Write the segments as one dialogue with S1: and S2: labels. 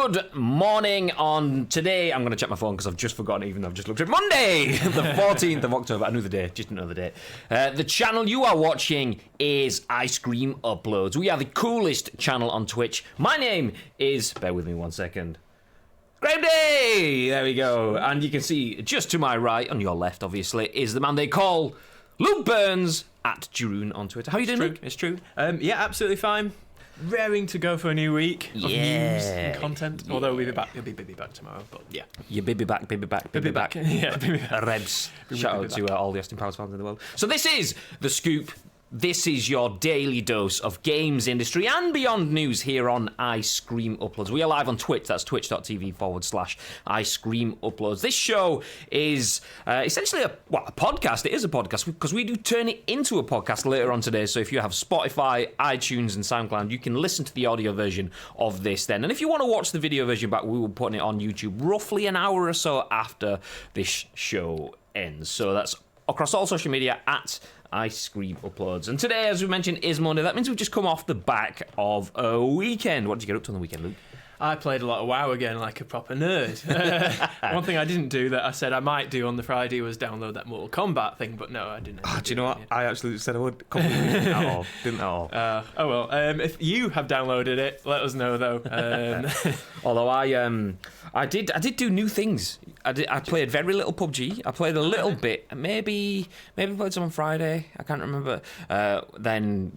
S1: Good morning on today. I'm going to check my phone because I've just forgotten, even though I've just looked at Monday, the 14th of October. I knew the day, just another day. The channel you are watching is Ice Cream Uploads. We are the coolest channel on Twitch. My name is, bear with me 1 second, Great Day! There we go. And you can see just to my right, on your left obviously, is the man they call Luke Burns at Jeroen on Twitter. How are you doing, Luke?
S2: It's true. Yeah, absolutely fine. Raring to go for a new week of news and content. Although we'll be back. He'll be back tomorrow, but yeah.
S1: Your baby back.
S2: Yeah, baby back.
S1: Rebs. Shout out to all the Austin Powers fans in the world. So this is The Scoop. This is your daily dose of games, industry, and beyond news here on Ice Cream Uploads. We are live on Twitch. That's twitch.tv/Ice Cream Uploads. This show is essentially a podcast. It is a podcast because we do turn it into a podcast later on today. So if you have Spotify, iTunes, and SoundCloud, you can listen to the audio version of this then. And if you want to watch the video version back, we will put it on YouTube roughly an hour or so after this show ends. So that's across all social media at Ice Cream Uploads. And today, as we mentioned, is Monday. That means we've just come off the back of a weekend. What did you get up to on the weekend, Luke?
S2: I played a lot of WoW again like a proper nerd. One thing I didn't do that I said I might do on the Friday was download that Mortal Kombat thing, but no, I didn't.
S1: Do you know what? I absolutely said I would. Didn't at all.
S2: Oh well. If you have downloaded it, let us know though.
S1: Although I did do new things. I played very little PUBG. I played a little bit. Maybe played some on Friday. I can't remember. Then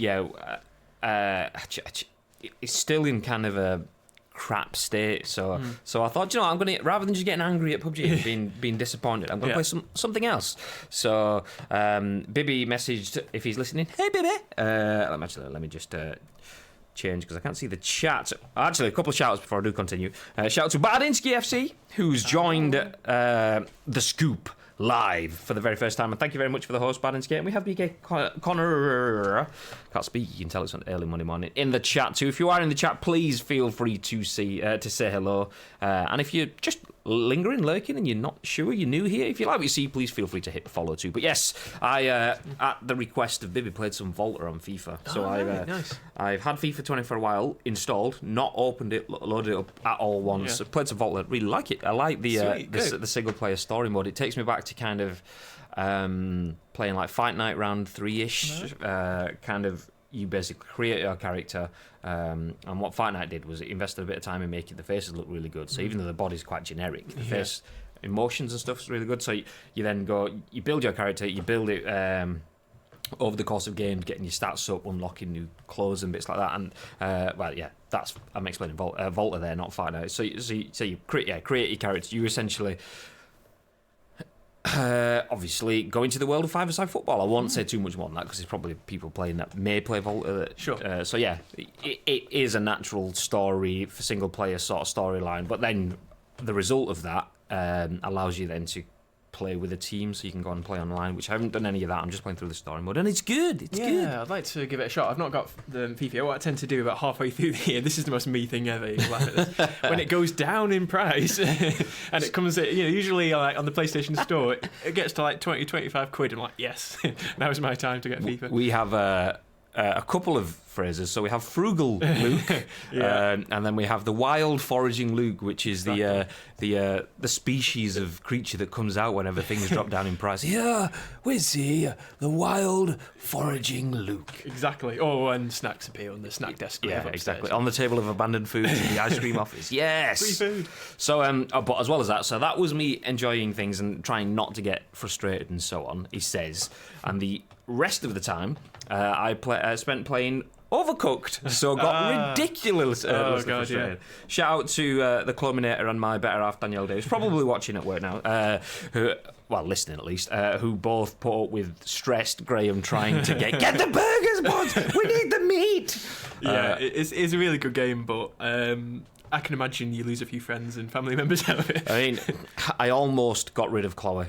S1: it's still in kind of a crap state, so I thought, you know, I'm gonna, rather than just getting angry at PUBG and being disappointed, I'm gonna play something else. So Bibby messaged, if he's listening, hey Bibby, let me just change because I can't see the chat. Actually, a couple of shout outs before I do continue. Shout out to Bardinsky FC, who's joined The Scoop live for the very first time, and thank you very much for the host, Badinsky. And we have BK Connor, can't speak, you can tell it's on early Monday morning, in the chat too. If you are in the chat, please feel free to say hello, and if you're just lingering, lurking, and you're not sure, you're new here, if you like what you see, please feel free to hit follow too. But yes, I at the request of Bibby, played some Volta on FIFA. So
S2: nice.
S1: I've had FIFA 20 for a while, installed, not opened it, loaded it up at all once. Played some Volta, really like it. I like the single player story mode. It takes me back to kind of playing like Fight Night round 3-ish, kind of. You basically create your character, and what Fight Night did was it invested a bit of time in making the faces look really good. So even though the body's quite generic, the face emotions and stuff is really good. So you then you build your character, you build it over the course of games, getting your stats up, unlocking new clothes and bits like that. And I'm explaining Volta there, not Fight Night. So you create your character. You essentially. Obviously, go into the world of five-a-side football. I won't say too much more than that because there's probably people playing that may play Volta.
S2: Sure.
S1: So yeah, it is a natural story for single-player sort of storyline. But then the result of that allows you then to play with a team, so you can go and play online. Which I haven't done any of that. I'm just playing through the story mode, and it's good. It's good.
S2: Yeah, I'd like to give it a shot. I've not got the FIFA. What I tend to do about halfway through the year, this is the most me thing ever. When it goes down in price, and it comes, usually like on the PlayStation Store, it gets to like 20-25 quid. I'm like, yes, now's my time to get FIFA.
S1: We have a couple of phrases. So we have frugal Luke, and then we have the wild foraging Luke, which is the species of creature that comes out whenever things drop down in price. Yeah, we see the wild foraging Luke.
S2: Exactly. Oh, and snacks appear on the snack desk.
S1: Yeah, exactly. On the table of abandoned food in the ice cream office. Yes.
S2: Free food.
S1: So, but as well as that, so that was me enjoying things and trying not to get frustrated and so on, he says. And the rest of the time, I spent playing Overcooked, so got ridiculous. Frustrated. Shout out to the Clominator and my better half Danielle Day, who's probably watching at work now, listening at least, who both put up with stressed Graham trying to get the burgers, bud! We need the meat!
S2: Yeah, it's a really good game, but I can imagine you lose a few friends and family members out of it.
S1: I mean, I almost got rid of Chloe.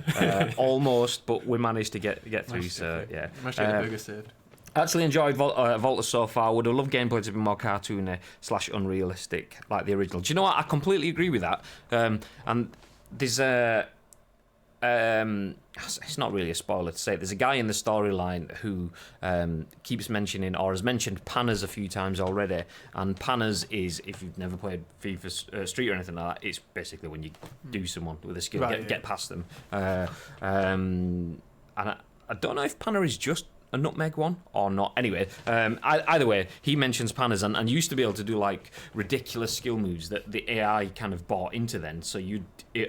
S1: Almost, but we managed to get through, so yeah.
S2: Managed to get the burger served.
S1: Actually enjoyed Volta so far. Would have loved gameplay to be more cartoony / unrealistic like the original. Do you know what? I completely agree with that. And there's it's not really a spoiler to say. There's a guy in the storyline who keeps mentioning, or has mentioned, Panners a few times already. And Panners is, if you've never played FIFA Street or anything like that, it's basically when you do someone with a skill, get past them. And I don't know if Panner is just a nutmeg one or not. Anyway, either way, he mentions Panners and used to be able to do like ridiculous skill moves that the AI kind of bought into then. So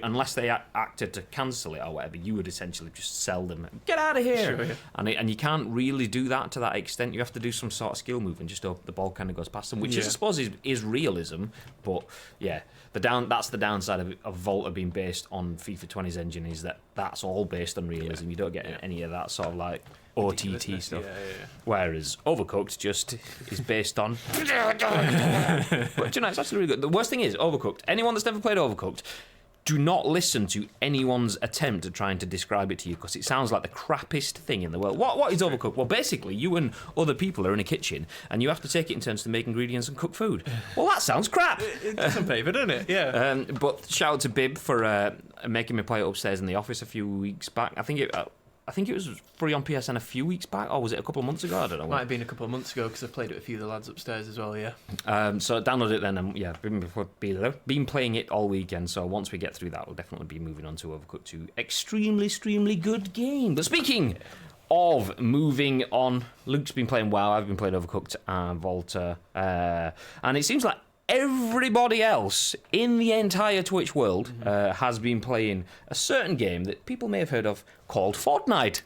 S1: unless they acted to cancel it or whatever, you would essentially just sell them. Get out of here!
S2: Sure, yeah.
S1: And you can't really do that to that extent. You have to do some sort of skill move and just hope the ball kind of goes past them, which is, I suppose, is realism. But yeah, that's the downside of Volta being based on FIFA 20's engine, is that's all based on realism. You don't get any of that sort of like OTT stuff. Whereas Overcooked just is based on. But you know, it's actually really good. The worst thing is Overcooked. Anyone that's never played Overcooked, do not listen to anyone's attempt at trying to describe it to you, because it sounds like the crappiest thing in the world. What is Overcooked? Well, basically, you and other people are in a kitchen, and you have to take it in turns to make ingredients and cook food. Well, that sounds crap.
S2: It doesn't pay, doesn't it? Yeah.
S1: But shout out to Bib for making me play it upstairs in the office a few weeks back. I think it was free on PSN a few weeks back, or was it a couple of months ago? I don't know.
S2: Might have been a couple of months ago, because I've played it with a few of the lads upstairs as well, yeah.
S1: So download it then, and been playing it all weekend, so once we get through that, we'll definitely be moving on to Overcooked 2. Extremely good game. But speaking of moving on, Luke's been playing WoW, I've been playing Overcooked and Volta, and it seems like everybody else in the entire Twitch world has been playing a certain game that people may have heard of called Fortnite.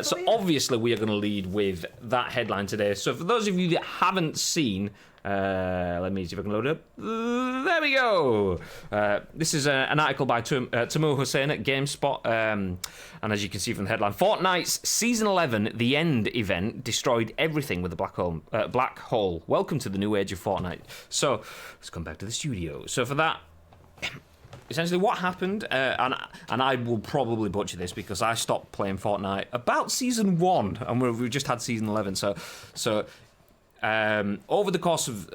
S1: So obviously we are going to lead with that headline today. So for those of you that haven't seen, let me see if I can load it up. There we go. This is an article by Tamoor Hussain at GameSpot. And as you can see from the headline, Fortnite's Season 11 The End event destroyed everything with a black hole. Welcome to the new age of Fortnite. So let's come back to the studio. So for that, essentially what happened, and I will probably butcher this because I stopped playing Fortnite about Season 1, and we've just had Season 11. So over the course of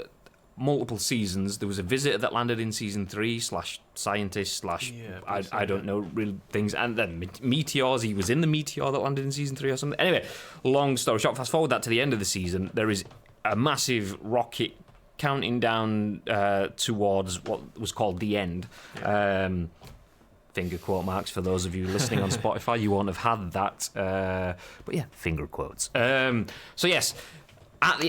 S1: multiple seasons, there was a visitor that landed in Season 3 / scientist / I don't know real things, and then meteors. He was in the meteor that landed in Season 3 or something. Anyway, long story short, fast forward that to the end of the season, there is a massive rocket counting down towards what was called the end. Finger quote marks for those of you listening on Spotify. You won't have had that, but yeah, finger quotes. So yes, at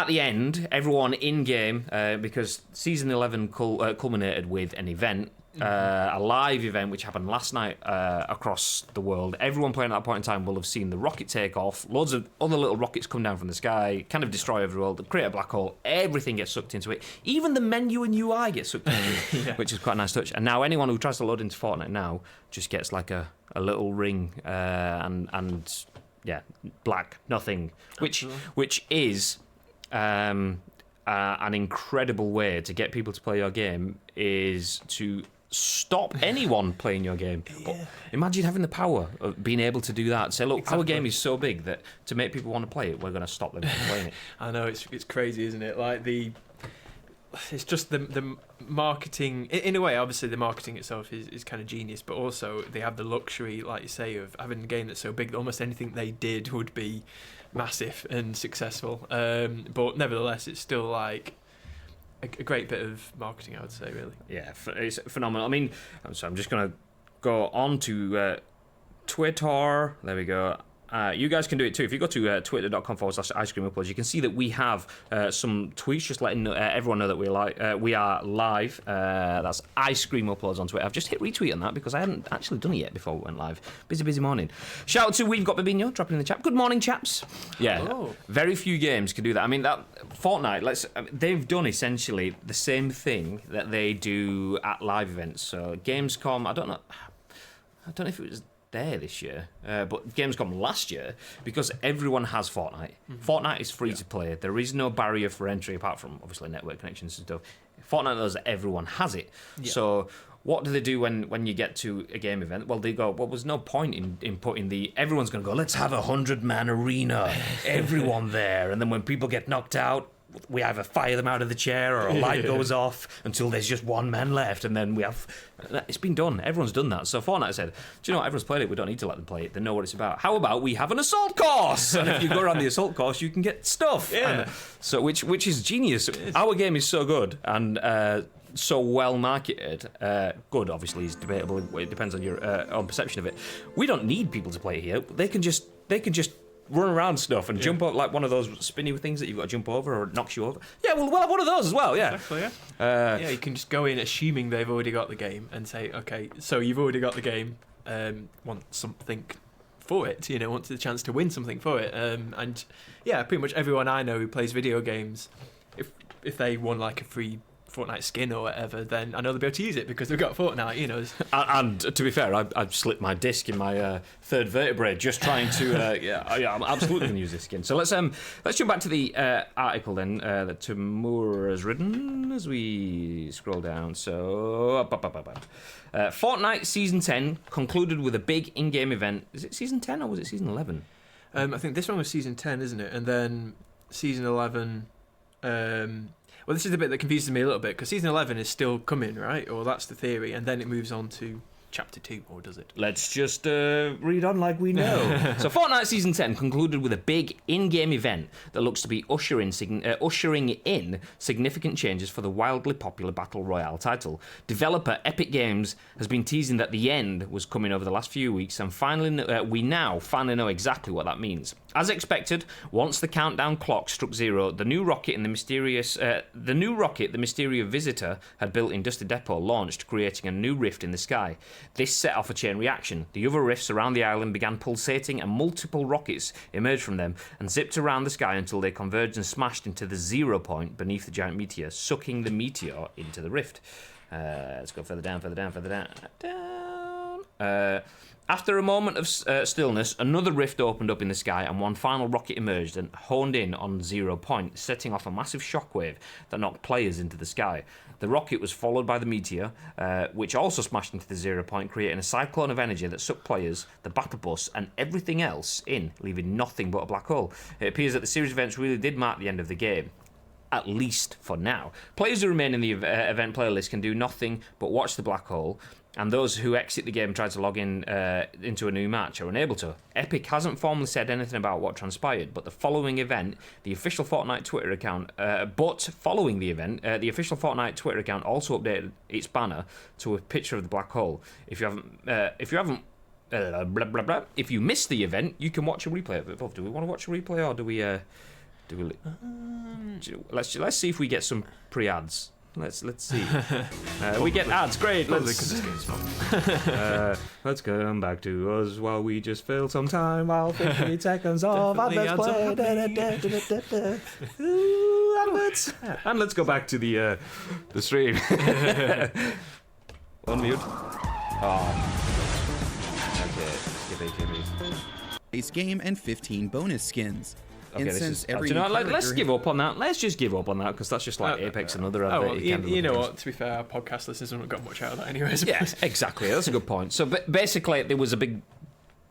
S1: the end, everyone in game, because Season 11 culminated with an event, a live event which happened last night across the world. Everyone playing at that point in time will have seen the rocket take off, loads of other little rockets come down from the sky, kind of destroy every world, create a black hole, everything gets sucked into it. Even the menu and UI gets sucked into it, which is quite a nice touch. And now anyone who tries to load into Fortnite now just gets like a little ring and black, nothing, which is an incredible way to get people to play your game, is to stop anyone playing your game. Yeah. Imagine having the power of being able to do that. Say, look, our game is so big that to make people want to play it, we're going to stop them from playing it.
S2: I know, it's crazy, isn't it? Like it's just the marketing. In a way, obviously, the marketing itself is kind of genius, but also they have the luxury, like you say, of having a game that's so big that almost anything they did would be massive and successful. But nevertheless, it's still like a great bit of marketing, I would say, really. Yeah,
S1: it's phenomenal. I mean, I'm just going to go on to Twitter. There we go. You guys can do it too. If you go to twitter.com/icecreamuploads, you can see that we have some tweets just letting everyone know that we are live. That's Ice Cream Uploads on Twitter. I've just hit retweet on that because I hadn't actually done it yet before we went live. Busy morning. Shout out to We've Got Babinho dropping in the chat. Good morning, chaps. Yeah, very few games can do that. I mean, that Fortnite, they've done essentially the same thing that they do at live events. So Gamescom, I don't know if it was there this year, but Gamescom last year, because everyone has Fortnite. Fortnite is free to play. There is no barrier for entry apart from obviously network connections and stuff. Fortnite knows that everyone has it. So what do they do when you get to a game event? Well, they go, well, there's no point in putting everyone's going to go, let's have a 100-man arena, everyone there, and then when people get knocked out, we either fire them out of the chair or a light goes off until there's just one man left, and then we have. It's been done. Everyone's done that. So Fortnite said, "Do you know what? Everyone's played it. We don't need to let them play it. They know what it's about. How about we have an assault course? And if you go around the assault course, you can get stuff.
S2: Yeah.
S1: So which is genius. Our game is so good and." So well marketed. Good, obviously, is debatable. It depends on your own perception of it. We don't need people to play it here. They can just run around stuff and jump up like one of those spinny things that you've got to jump over or it knocks you over. Yeah, we'll have one of those as well. Yeah,
S2: exactly. Yeah, you can just go in assuming they've already got the game and say, okay, so you've already got the game. Want something for it? Want the chance to win something for it? And yeah, pretty much everyone I know who plays video games, if they won like a free Fortnite skin or whatever, then I know they'll be able to use it because they've got Fortnite,
S1: And to be fair, I've slipped my disc in my third vertebrae just trying to. I'm absolutely going to use this skin. So let's jump back to the article then that Tamoor has written as we scroll down. So Fortnite Season 10 concluded with a big in-game event. Is it Season 10 or was it Season 11?
S2: I think this one was Season 10, isn't it? And then Season 11. Well, this is the bit that confuses me a little bit, because Season 11 is still coming, right? Or that's the theory, and then it moves on to Chapter 2, or does it?
S1: Let's just read on like we know. So Fortnite Season 10 concluded with a big in-game event that looks to be ushering in significant changes for the wildly popular Battle Royale title. Developer Epic Games has been teasing that the end was coming over the last few weeks, and we now finally know exactly what that means. As expected, once the countdown clock struck zero, the new rocket the Mysterio visitor had built in Dusty Depot launched, creating a new rift in the sky. This set off a chain reaction. The other rifts around the island began pulsating, and multiple rockets emerged from them and zipped around the sky until they converged and smashed into the 0 point beneath the giant meteor, sucking the meteor into the rift. Let's go further down. After a moment of stillness, another rift opened up in the sky and one final rocket emerged and honed in on 0 point, setting off a massive shockwave that knocked players into the sky. The rocket was followed by the meteor, which also smashed into the 0 point, creating a cyclone of energy that sucked players, the battle bus, and everything else in, leaving nothing but a black hole. It appears that the series of events really did mark the end of the game. At least for now. Players who remain in the event playlist can do nothing but watch the black hole, and those who exit the game and try to log in into a new match are unable to. Epic hasn't formally said anything about what transpired, but the following event, the official Fortnite Twitter account, the official Fortnite Twitter account also updated its banner to a picture of the black hole. If you missed the event, you can watch a replay of it. Do we want to watch a replay or do we? Let's see if we get some pre-ads. Let's see. We get ads. Great. Let's come back to us while we just fill some time while 15 seconds of adverts play. Adverts. And let's go back to the stream. Unmute. Okay. Give me.
S3: Base game and 15 bonus skins.
S1: Okay, let's give up on that. Let's just give up on that because that's just like Apex and other.
S2: Well, you know what? To be fair, our podcast listeners haven't got much out of that anyway.
S1: Yes, exactly. That's a good point. So basically, there was a big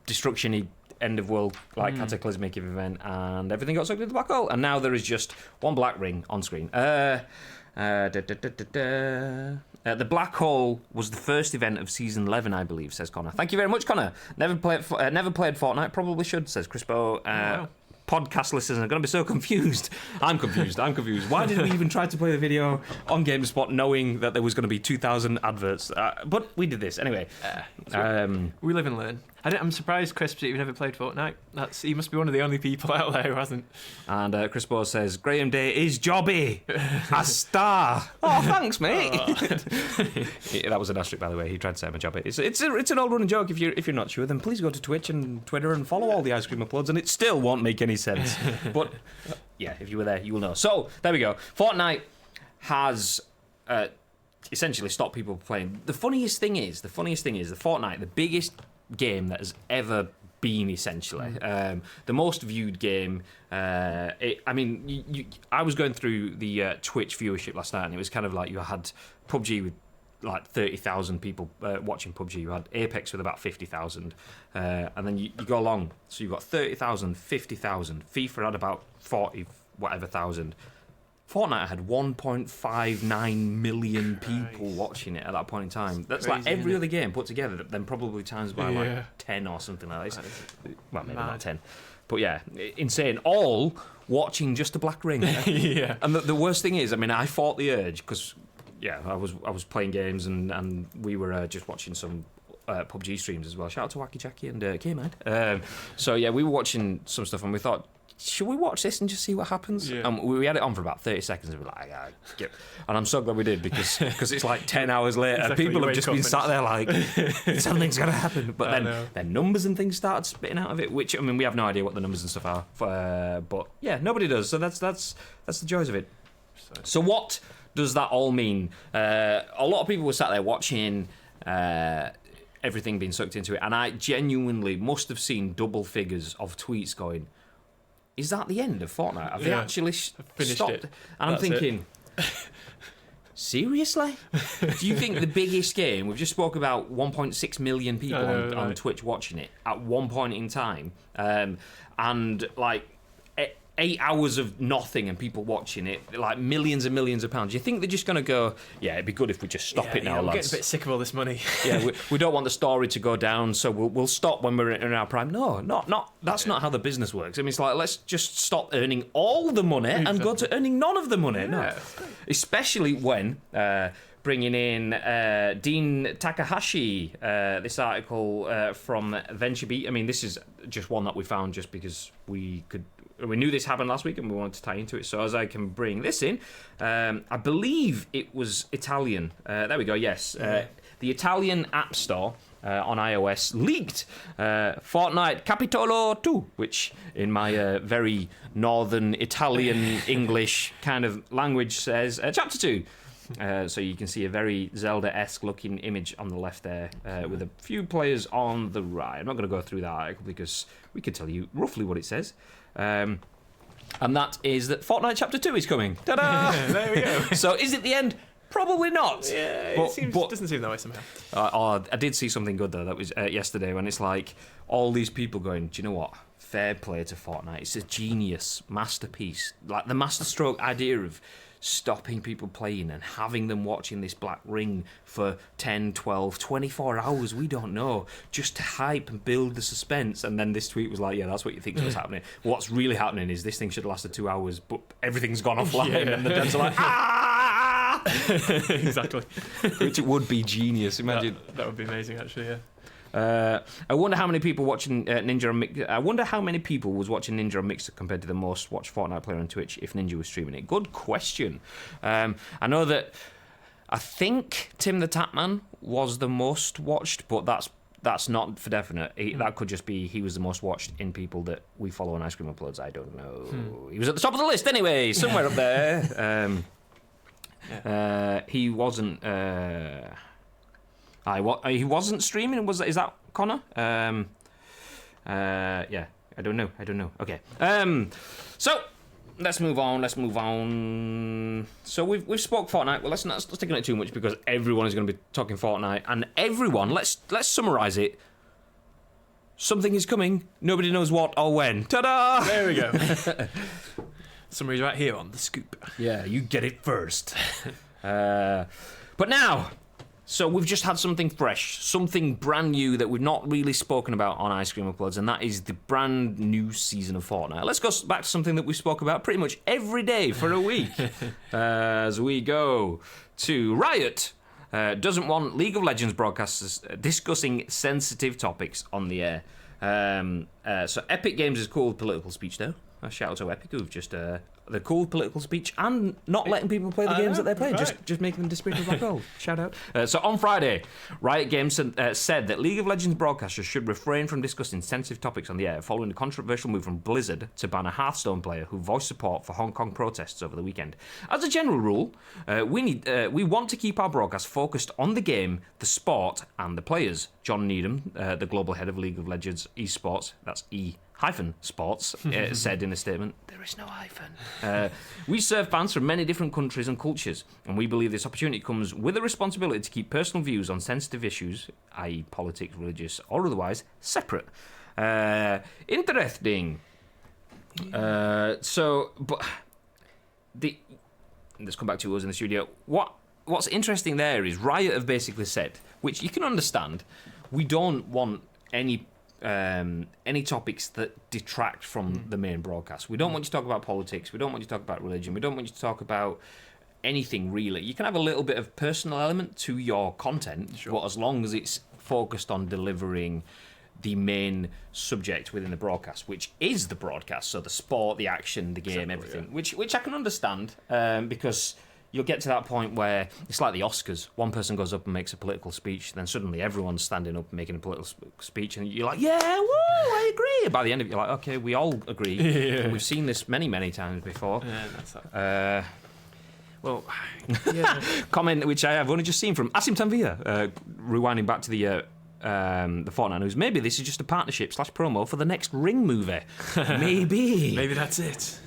S1: destruction-y end of world cataclysmic event, and everything got sucked into the black hole. And now there is just one black ring on screen. The black hole was the first event of season 11, I believe, says Connor. Thank you very much, Connor. Never played Fortnite. Probably should, says Crispo.
S2: Wow.
S1: Podcast listeners are going to be so confused. I'm confused. Why did we even try to play the video on GameSpot knowing that there was going to be 2,000 adverts? But we did this anyway.
S2: We live and learn. I'm surprised, Crisp, that you've never played Fortnite. He must be one of the only people out there who hasn't. And
S1: Crispo says, Graham Day is jobby. A star. Oh, thanks, mate. That was an asterisk, by the way. He tried to say I'm a jobby. It's an old running joke. If you're not sure, then please go to Twitch and Twitter and follow all the ice cream uploads, and it still won't make any sense. But yeah, if you were there, you will know. So there we go. Fortnite has essentially stopped people playing. The funniest thing is the Fortnite, the biggest game that has ever been, essentially the most viewed game. I was going through the Twitch viewership last night, and it was kind of like you had PUBG with like 30,000 people watching PUBG. You had Apex with about 50,000, and then you go along. So you've got 30,000, 50,000. FIFA had about 40 whatever thousand. Fortnite had 1.59 million people watching it at that point in time. That's
S2: crazy,
S1: like every other game put together, then probably times by like 10 or something like that. Well, maybe not 10. But yeah, insane. All watching just a Black Ring.
S2: Yeah.
S1: And the worst thing is, I mean, I fought the urge because, yeah, I was playing games and we were just watching some PUBG streams as well. Shout out to Wacky Jackie and K-Man. So yeah, we were watching some stuff and we thought, should we watch this and just see what happens?
S2: Yeah.
S1: And we had it on for about 30 seconds and we were like, and I'm so glad we did because it's like 10 hours later
S2: Exactly,
S1: people
S2: you
S1: have just been sat there like, something's going to happen. But then numbers and things started spitting out of it, which, I mean, we have no idea what the numbers and stuff are. But yeah, nobody does. So that's the joys of it. So what does that all mean? A lot of people were sat there watching everything being sucked into it. And I genuinely must have seen double figures of tweets going, is that the end of Fortnite? Have they actually stopped?
S2: It.
S1: And I'm thinking, seriously? Do you think the biggest game, we've just spoke about 1.6 million people on Twitch watching it at one point in time, and like 8 hours of nothing and people watching it, like millions and millions of pounds. You think they're just going to go, yeah, it'd be good if we just stop it now,
S2: I'm
S1: lads.
S2: getting a bit sick of all this money.
S1: Yeah, we don't want the story to go down, so we'll stop when we're in our prime. No, that's not how the business works. I mean, it's like, let's just stop earning all the money and go to earning none of the money. No, especially when bringing in Dean Takahashi. This article from VentureBeat. I mean, this is just one that we found just because we knew this happened last week and we wanted to tie into it. So as I can bring this in, I believe it was Italian. There we go, yes. The Italian App Store on iOS leaked Fortnite Capitolo 2, which in my very northern Italian English kind of language says Chapter 2. So you can see a very Zelda-esque looking image on the left there with a few players on the right. I'm not going to go through that article because we could tell you roughly what it says. And that is that Fortnite Chapter 2 is coming. Ta-da!
S2: There we go.
S1: So is it the end? Probably not.
S2: Yeah, it doesn't seem that way somehow.
S1: I did see something good though. That was yesterday when it's like all these people going, do you know what? Fair play to Fortnite. It's a genius masterpiece. Like the masterstroke idea of stopping people playing and having them watching this Black Ring for 10, 12, 24 hours, we don't know, just to hype and build the suspense. And then this tweet was like, yeah, that's what you think was happening. What's really happening is this thing should have lasted 2 hours, but everything's gone offline and the devs are like, ah!
S2: Exactly.
S1: Which would be genius, imagine.
S2: That would be amazing, actually, yeah.
S1: I wonder how many people watching Ninja on Mixer. I wonder how many people was watching Ninja on Mixer compared to the most watched Fortnite player on Twitch if Ninja was streaming it. Good question. I know that I think Tim the Tapman was the most watched, but that's not for definite. That could just be he was the most watched in people that we follow on Ice Cream Uploads. I don't know. He was at the top of the list anyway, somewhere up there. He wasn't. He wasn't streaming. Is that Connor? Yeah, I don't know. Okay. So let's move on. So we've spoke Fortnite. Well, let's not stick on it too much because everyone is going to be talking Fortnite, and everyone. Let's summarize it. Something is coming. Nobody knows what or when. Ta-da!
S2: There we go. Summary's right here on the scoop.
S1: Yeah, you get it first. But now. So we've just had something fresh, something brand new that we've not really spoken about on Ice Cream Uploads, and that is the brand new season of Fortnite. Let's go back to something that we spoke about pretty much every day for a week. As we go to Riot. Doesn't want League of Legends broadcasters discussing sensitive topics on the air. So Epic Games is cool political speech, though. A shout out to Epic, who've just the cool political speech and not letting people play the games that they're playing,
S2: right.
S1: just making them disappear from black hole. Shout out. So on Friday, Riot Games said that League of Legends broadcasters should refrain from discussing sensitive topics on the air following the controversial move from Blizzard to ban a Hearthstone player who voiced support for Hong Kong protests over the weekend. As a general rule, we want to keep our broadcasts focused on the game, the sport, and the players. John Needham, the global head of League of Legends esports, that's E-sports, said in a statement, there is no hyphen. We serve fans from many different countries and cultures, and we believe this opportunity comes with a responsibility to keep personal views on sensitive issues, i.e. politics, religious, or otherwise, separate. Interesting. that's come back to us in the studio. What's interesting there is Riot have basically said, which you can understand, we don't want any topics that detract from the main broadcast. We don't want you to talk about politics. We don't want you to talk about religion. We don't want you to talk about anything really. You can have a little bit of personal element to your content, but as long as it's focused on delivering the main subject within the broadcast, which is the broadcast, so the sport, the action, the game, everything, which I can understand, because you'll get to that point where it's like the Oscars. One person goes up and makes a political speech, then suddenly everyone's standing up and making a political speech, and you're like, yeah, woo, I agree. And by the end of it, you're like, okay, we all agree. Yeah. We've seen this many, many times before. Yeah, that's that.
S2: Well, yeah.
S1: Comment which I have only just seen from Asim Tanvir, rewinding back to the Fortnite news. Maybe this is just a partnership / promo for the next Ring movie. Maybe.
S2: Maybe that's it.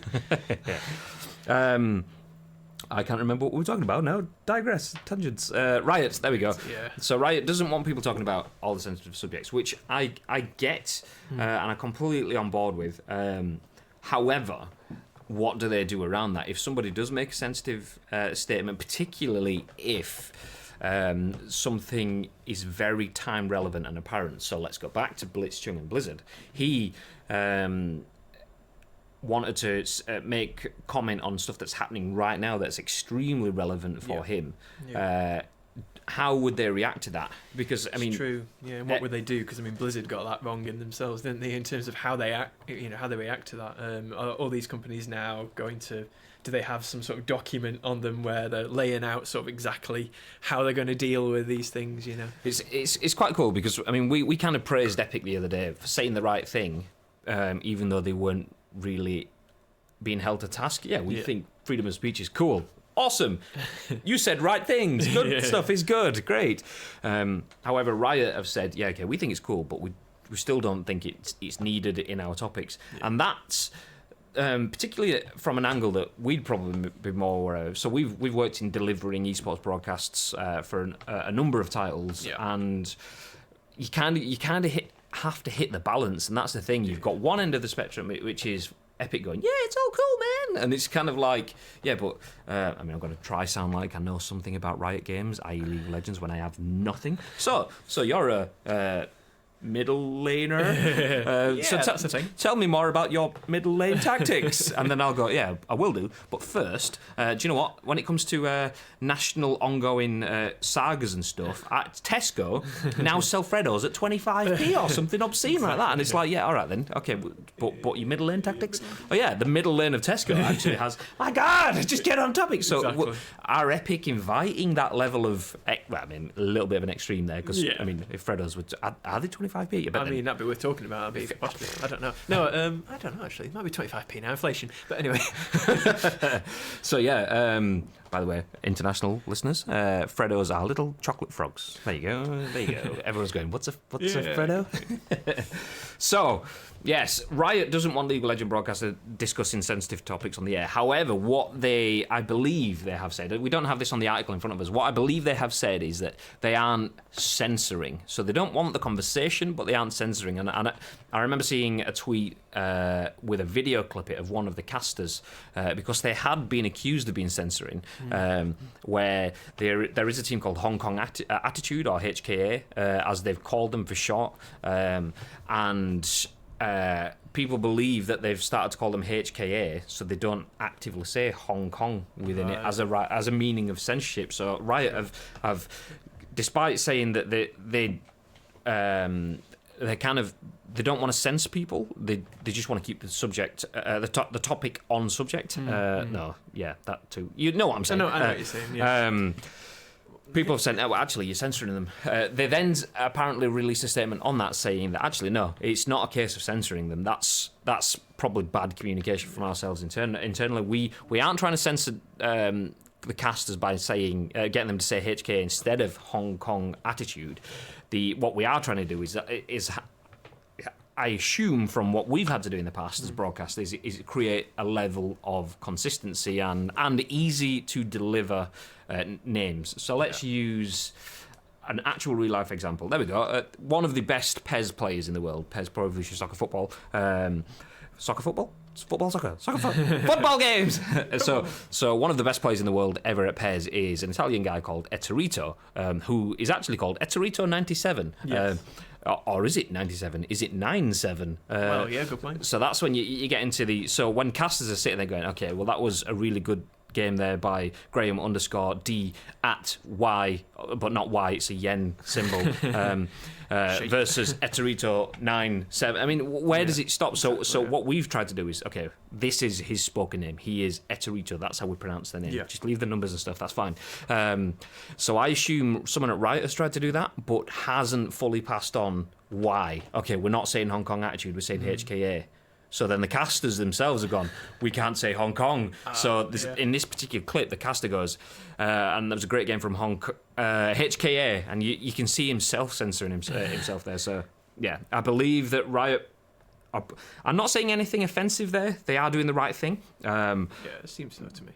S1: I can't remember what we were talking about now. Digress. Tangents. Riot. There we go.
S2: Yeah.
S1: So Riot doesn't want people talking about all the sensitive subjects, which I get and I'm completely on board with. However, what do they do around that? If somebody does make a sensitive statement, particularly if something is very time relevant and apparent. So let's go back to Blitzchung and Blizzard. He wanted to make comment on stuff that's happening right now that's extremely relevant for him. Yeah. How would they react to that? Because I mean,
S2: it's true. Yeah, and what would they do? Because I mean, Blizzard got that wrong in themselves, didn't they? In terms of how they act, how they react to that. Are all these companies now going to? Do they have some sort of document on them where they're laying out sort of exactly how they're going to deal with these things?
S1: It's quite cool because I mean, we kind of praised Epic the other day for saying the right thing, even though they weren't really being held to task. Yeah, we think freedom of speech is cool. Awesome. You said right things. Good stuff is good. Great. However, Riot have said, yeah, okay, we think it's cool, but we still don't think it's needed in our topics. Yeah. And that's particularly from an angle that we'd probably be more aware of. So we've worked in delivering esports broadcasts for a number of titles, and you kind of have to hit the balance, and that's the thing. You've got one end of the spectrum, which is Epic going, yeah, it's all cool, man. And it's kind of like, yeah, but, I mean, I'm going to try sound like I know something about Riot games, i.e. League of Legends, when I have nothing. So you're a middle laner. So tell me more about your middle lane tactics. And then I'll go, yeah, I will do. But first, do you know what? When it comes to national ongoing sagas and stuff, at Tesco now sell Freddos at 25p or something obscene like that. And it's like, yeah, all right then. Okay, but your middle lane tactics? Oh yeah, the middle lane of Tesco actually has, my God, just get on topic. So are Epic inviting that level of, well, I mean, a little bit of an extreme there, because, I mean, if Freddos would, are they 25p?
S2: I mean, that'd be worth talking about. That'd be possibly. I don't know. No, I don't know actually. It might be 25p now, inflation. But anyway.
S1: So yeah. By the way, international listeners, Freddos are little chocolate frogs. There you go. Everyone's going, what's a Freddo? So, yes, Riot doesn't want League of Legends broadcasters discussing sensitive topics on the air. However, what I believe they have said, we don't have this on the article in front of us, what I believe they have said is that they aren't censoring. So they don't want the conversation, but they aren't censoring. And I remember seeing a tweet with a video clip of one of the casters, because they had been accused of being censoring, where there is a team called Hong Kong Attitude, or HKA, as they've called them for short, and people believe that they've started to call them HKA, so they don't actively say Hong Kong within it as a meaning of censorship. So Riot have despite saying that they kind of, they don't want to censor people. They just want to keep the subject, the topic on subject. No, yeah, that too. You know what I'm saying?
S2: I know what you're saying. Yeah.
S1: People have said, oh, well, actually, you're censoring them. They then apparently released a statement on that saying that, actually, no, it's not a case of censoring them. That's probably bad communication from ourselves internally. We aren't trying to censor the casters by saying, getting them to say HK instead of Hong Kong Attitude. What we are trying to do is I assume from what we've had to do in the past as broadcasters is create a level of consistency and easy to deliver names. So let's use an actual real life example. There we go. One of the best PES players in the world, PES Pro Evolution Soccer Football, football, football games. So one of the best players in the world ever at PES is an Italian guy called Eterito, who is actually called Eterito 97.
S2: Yes.
S1: Or is it 97? Is it 97?
S2: Well, yeah, good point.
S1: So that's when you get into the... So when casters are sitting there going, okay, well, that was a really good game there by Graham_D at Y, but not Y, it's a yen symbol, versus Eterito 97. I mean, where does it stop? So what we've tried to do is, okay, this is his spoken name. He is Eterito. That's how we pronounce the name.
S2: Yeah.
S1: Just leave the numbers and stuff. That's fine. So I assume someone at Riot has tried to do that, but hasn't fully passed on why. Okay, we're not saying Hong Kong attitude. We're saying HKA. So then the casters themselves have gone, we can't say Hong Kong. In this particular clip, the caster goes, and there was a great game from HKA, and you can see him self-censoring himself there. So, yeah, I believe that Riot... I'm not saying anything offensive there. They are doing the right thing.
S2: Yeah, it seems so to me.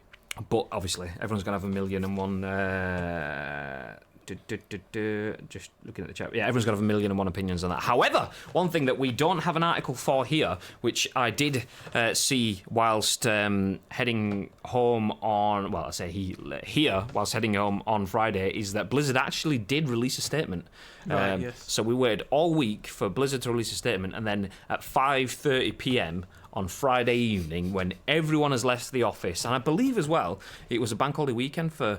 S1: But, obviously, everyone's going to have 1,000,001... Just looking at the chat. Yeah, everyone's got to have 1,000,001 opinions on that. However, one thing that we don't have an article for here, which I did see whilst heading home on... Well, I say here, whilst heading home on Friday, is that Blizzard actually did release a statement.
S2: Right, yes.
S1: So we waited all week for Blizzard to release a statement, and then at 5:30 p.m. on Friday evening, when everyone has left the office, and I believe as well it was a bank holiday weekend for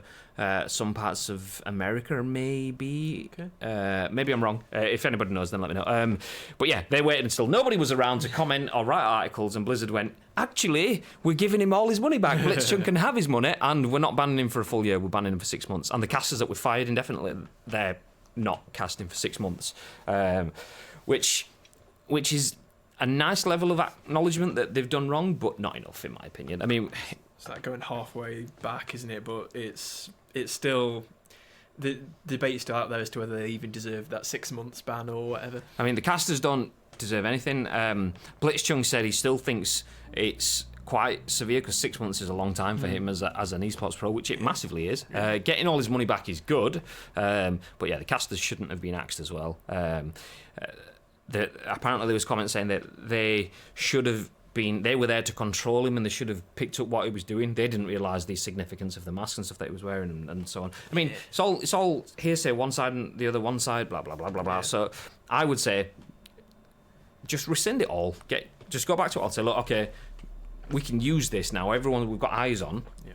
S1: some parts of America, maybe. Okay. Maybe I'm wrong. If anybody knows, then let me know. But yeah, they waited until nobody was around to comment or write articles, and Blizzard went, actually, we're giving him all his money back. Blitzchung can have his money, and we're not banning him for a full year. We're banning him for 6 months. And the casters that were fired indefinitely, they're not casting for 6 months, which is a nice level of acknowledgement that they've done wrong, but not enough, in my opinion. I mean,
S2: it's like going halfway back, isn't it? But it's still... The debate's still out there as to whether they even deserve that 6 months ban or whatever.
S1: I mean, the casters don't deserve anything. Blitzchung said he still thinks it's quite severe because 6 months is a long time for him as an esports pro, which it massively is. Getting all his money back is good, but yeah, the casters shouldn't have been axed as well. Apparently there was comments saying that they were there to control him and they should have picked up what he was doing. They didn't realise the significance of the mask and stuff that he was wearing and so on. I mean, it's all hearsay, one side and the other one side, blah, blah, blah, blah, blah. So I would say just rescind it all. Just go back to it all. Say, look, okay, we can use this now. Everyone we've got eyes on. Yeah.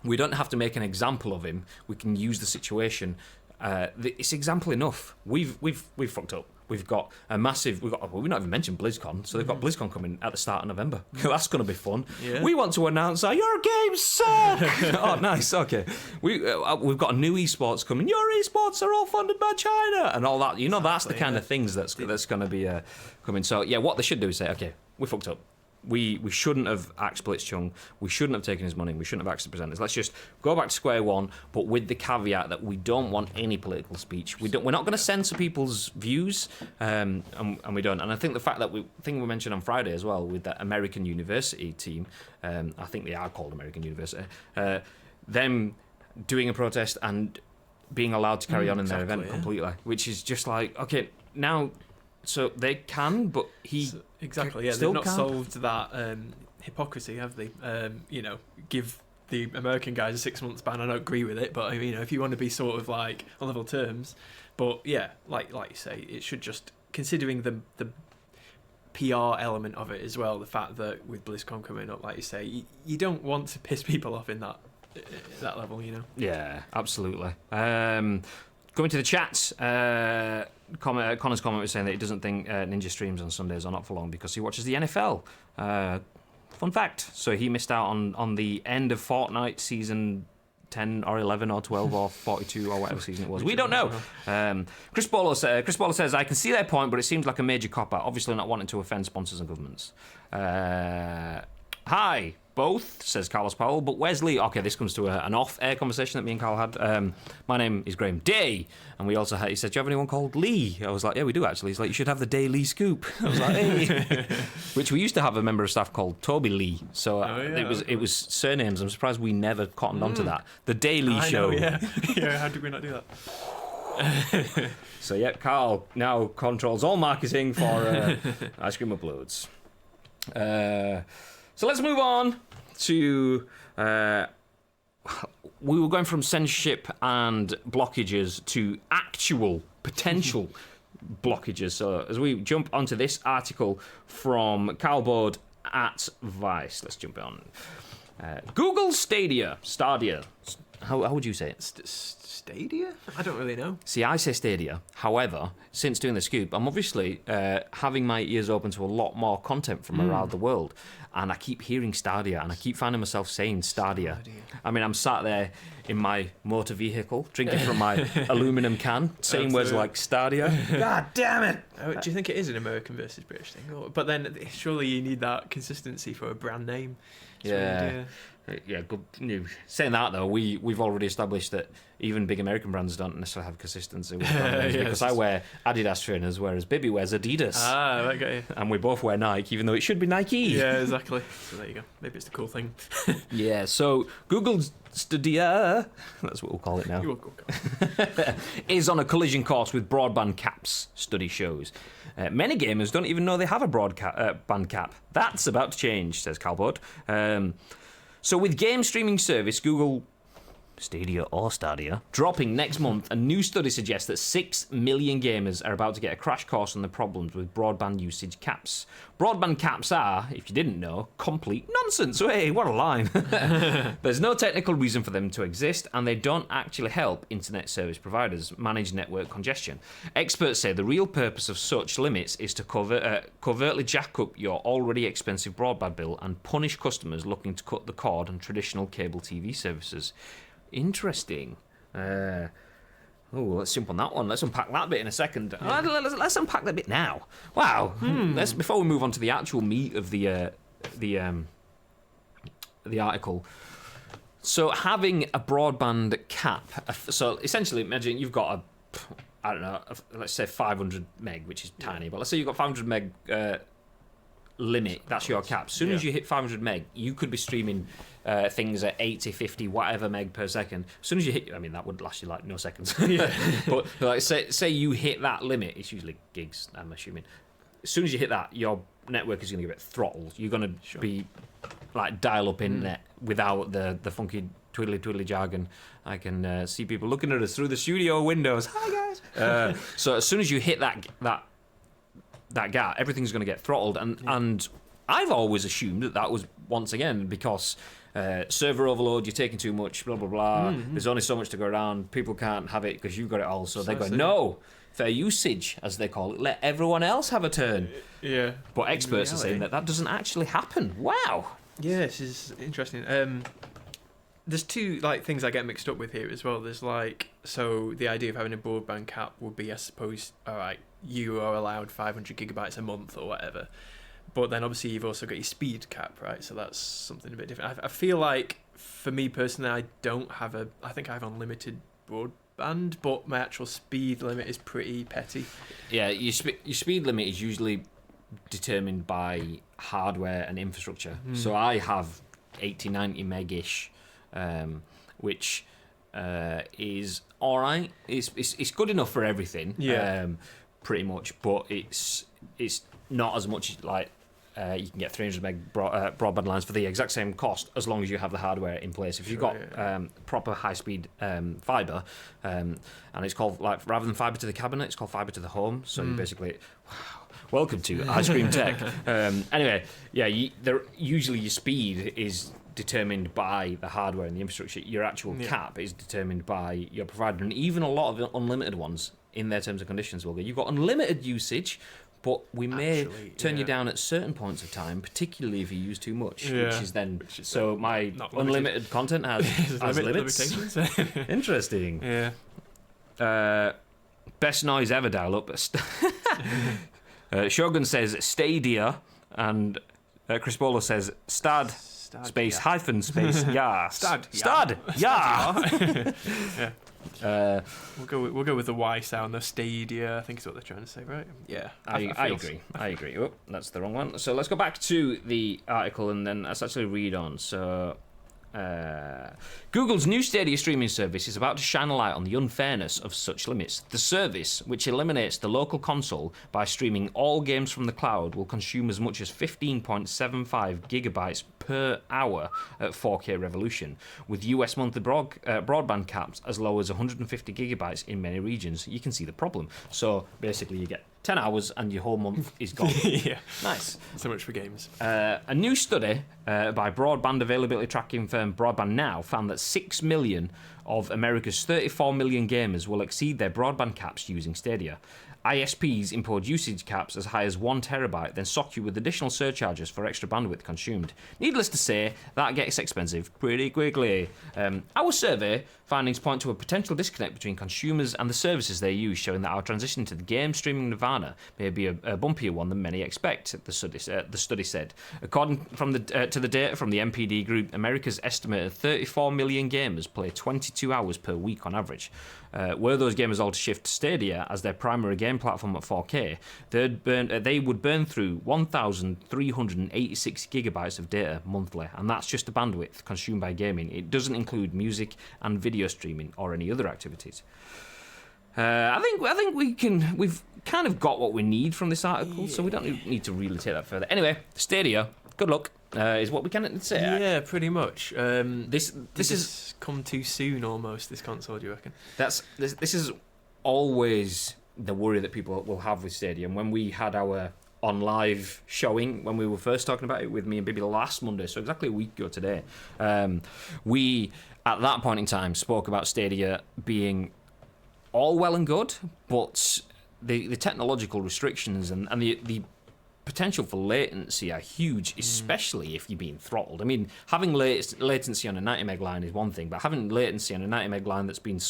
S1: We don't have to make an example of him. We can use the situation. It's example enough. We've fucked up. We've got a massive... We've not even mentioned BlizzCon, so they've got BlizzCon coming at the start of November. That's going to be fun. Yeah. We want to announce your games suck! Oh, nice, okay. We've got a new esports coming. Your esports are all funded by China! And all that. You know, that's the kind of things that's going to be coming. So, yeah, what they should do is say, okay, we fucked up. We shouldn't have axed Blitzchung. We shouldn't have taken his money. We shouldn't have axed the presenters. Let's just go back to square one, but with the caveat that we don't want any political speech. We're not going to censor people's views, and we don't. And I think the fact that we mentioned on Friday as well with that American University team, I think they are called American University, them doing a protest and being allowed to carry on in their event completely, which is just like, okay, now... So they can, but
S2: exactly, yeah. They've not solved that hypocrisy, have they? Give the American guys a 6 months ban. I don't agree with it, but I mean, if you want to be sort of like on level terms, but yeah, like you say, it should just, considering the PR element of it as well, the fact that with BlizzCon coming up, like you say, you don't want to piss people off in that level, you know.
S1: Yeah, absolutely. Going to the chats, Connor's comment was saying that he doesn't think Ninja streams on Sundays are not for long because he watches the NFL. Fun fact. So he missed out on the end of Fortnite season 10 or 11 or 12 or 42 or whatever season it was. We don't know. Chris Bolo says, I can see their point, but it seems like a major cop-out. Obviously not wanting to offend sponsors and governments. Hi, both, says Carlos Powell, but where's Lee? Okay, this comes to an off-air conversation that me and Karl had. My name is Graham Day, and we also had, he said, do you have anyone called Lee? I was like, yeah, we do actually. He's like, you should have the Daily Scoop. I was like, hey. Which we used to have a member of staff called Toby Lee, so it was surnames. I'm surprised we never cottoned onto that. The Daily Show.
S2: Know, yeah. Yeah, how did we not do that?
S1: So yeah, Karl now controls all marketing for Ice Cream Uploads. So let's move on to. We were going from censorship and blockages to actual potential blockages. So as we jump onto this article from Karl Bode at Vice, let's jump on. Google Stadia. How would you say it?
S2: Stadia? I don't really know.
S1: See, I say Stadia. However, since doing the scoop, I'm obviously having my ears open to a lot more content from around the world. And I keep hearing Stadia, and I keep finding myself saying Stadia. I mean, I'm sat there in my motor vehicle, drinking from my aluminum can, saying words like Stadia. God damn it!
S2: Do you think it is an American versus British thing? But then, surely you need that consistency for a brand name.
S1: Yeah. Yeah, good news. Saying that though, we've already established that even big American brands don't necessarily have consistency with brand names, because I wear Adidas trainers, whereas Bibby wears Adidas.
S2: Ah, okay.
S1: And we both wear Nike, even though it should be Nike.
S2: Yeah, exactly. So there you go. Maybe it's the cool thing.
S1: Yeah. So Google Stadia, that's what we'll call it now, is on a collision course with broadband caps. Study shows. Many gamers don't even know they have a broadband cap. That's about to change, says Karl Bode. So with game streaming service Google Stadia or Stadia dropping next month, a new study suggests that 6 million gamers are about to get a crash course on the problems with broadband usage caps. Broadband caps are, if you didn't know, complete nonsense. Hey, what a line. There's no technical reason for them to exist, and they don't actually help internet service providers manage network congestion. Experts say the real purpose of such limits is to covertly jack up your already expensive broadband bill and punish customers looking to cut the cord on traditional cable TV services. Interesting. Let's jump on that one. Let's unpack that bit in a second. Let's unpack that bit now. Wow. Let's, before we move on to the actual meat of the article. So having a broadband cap. So essentially, imagine you've got let's say 500 meg, which is tiny, but let's say you've got 500 meg limit. That's your cap. As soon as you hit 500 meg, you could be streaming things at 80, 50, whatever meg per second. As soon as you hit, I mean, that would last you like no seconds. But like, say you hit that limit, it's usually gigs, I'm assuming. As soon as you hit that, your network is going to get throttled. You're going to be like dial-up internet without the funky twiddly jargon. I can see people looking at us through the studio windows. Hi guys. So as soon as you hit that gap, everything's going to get throttled, and I've always assumed that was once again because server overload, you're taking too much, blah blah blah. There's only so much to go around. People can't have it because you've got it all. So they go, no, fair usage, as they call it. Let everyone else have a turn.
S2: Yeah.
S1: But experts are saying that doesn't actually happen. Wow.
S2: Yeah, this is interesting. There's two things I get mixed up with here as well. There's so the idea of having a broadband cap would be, I suppose, all right, you are allowed 500 gigabytes a month or whatever. But then obviously you've also got your speed cap, right? So that's something a bit different. I feel like for me personally, I think I have unlimited broadband, but my actual speed limit is pretty petty.
S1: Yeah, your speed limit is usually determined by hardware and infrastructure. So I have 80, 90 meg-ish, which is all right. It's good enough for everything.
S2: Yeah.
S1: Pretty much, but it's not as much like you can get 300 meg broadband lines for the exact same cost as long as you have the hardware in place. If you've got proper high speed fibre, and it's called, rather than fibre to the cabinet, it's called fibre to the home. So you basically, welcome to ice cream tech. Anyway, yeah, usually your speed is determined by the hardware and the infrastructure. Your actual cap is determined by your provider, and even a lot of unlimited ones in their terms and conditions will go, you've got unlimited usage, but we may turn you down at certain points of time, particularly if you use too much, which is so my unlimited content has limits. Interesting.
S2: Yeah.
S1: Best noise ever dial up. Shogun says Stadia, and Chris Bolo says Stad. Space hyphen space yeah.
S2: Stad
S1: yeah.
S2: Yeah. We'll go with the Y sound, the Stadia, I think is what they're trying to say, right? Yeah.
S1: I agree. Oh, that's the wrong one. So let's go back to the article and then let's actually read on. So Google's new Stadia streaming service is about to shine a light on the unfairness of such limits. The service, which eliminates the local console by streaming all games from the cloud, will consume as much as 15.75 gigabytes per hour at 4K Revolution, with US monthly broadband caps as low as 150 gigabytes in many regions. You can see the problem. So basically you get 10 hours and your whole month is gone.
S2: Yeah.
S1: Nice.
S2: So much for games.
S1: A new study by broadband availability tracking firm Broadband Now found that 6 million of America's 34 million gamers will exceed their broadband caps using Stadia. ISPs impose usage caps as high as 1 terabyte, then sock you with additional surcharges for extra bandwidth consumed. Needless to say, that gets expensive pretty quickly. Our survey findings point to a potential disconnect between consumers and the services they use, showing that our transition to the game streaming nirvana may be a bumpier one than many expect, the study said. According to the data from the MPD group, America's estimated 34 million gamers play 22 hours per week on average. Were those gamers all to shift to Stadia as their primary game platform at 4K, they would burn through 1,386 gigabytes of data monthly, and that's just the bandwidth consumed by gaming. It doesn't include music and video streaming or any other activities. I think we've kind of got what we need from this article, so we don't need to really take that further. Anyway, Stadia, good luck. Is what we can say.
S2: Yeah, pretty much.
S1: This
S2: is come too soon, almost. This console, do you reckon?
S1: This is always the worry that people will have with Stadia. And when we had our on live showing, when we were first talking about it with me and Bibi last Monday, so exactly a week ago today, we at that point in time spoke about Stadia being all well and good, but the technological restrictions and the potential for latency are huge, especially if you're being throttled. I mean, having latency on a 90 meg line is one thing, but having latency on a 90 meg line that's been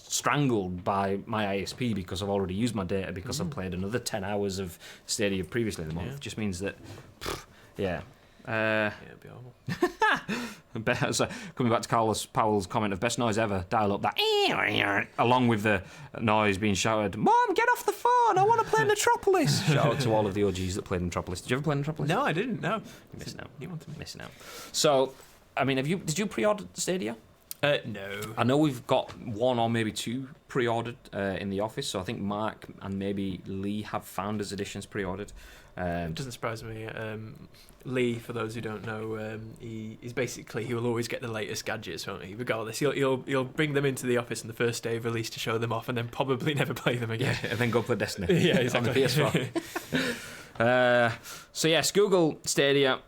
S1: strangled by my ISP because I've already used my data because I've played another 10 hours of Stadia previously in the month just means that, yeah.
S2: It'd be horrible.
S1: So coming back to Powell's comment of best noise ever, dial up that along with the noise being shouted, "Mom, get off the phone! I want to play Metropolis!" Shout out to all of the OGs that played Metropolis. Did you ever play Metropolis?
S2: No, I didn't. No,
S1: you're missing out.
S2: You want to
S1: missing out. So, I mean, did you pre-order Stadia?
S2: No.
S1: I know we've got one or maybe two pre-ordered in the office, so I think Mark and maybe Lee have Founders Editions pre-ordered.
S2: It doesn't surprise me. Lee, for those who don't know, he's basically, he will always get the latest gadgets, won't he? Regardless, he'll bring them into the office on the first day of release to show them off, and then probably never play them again.
S1: Yeah, and then go play Destiny.
S2: Yeah, exactly.
S1: On the PS4. So yes, Google Stadia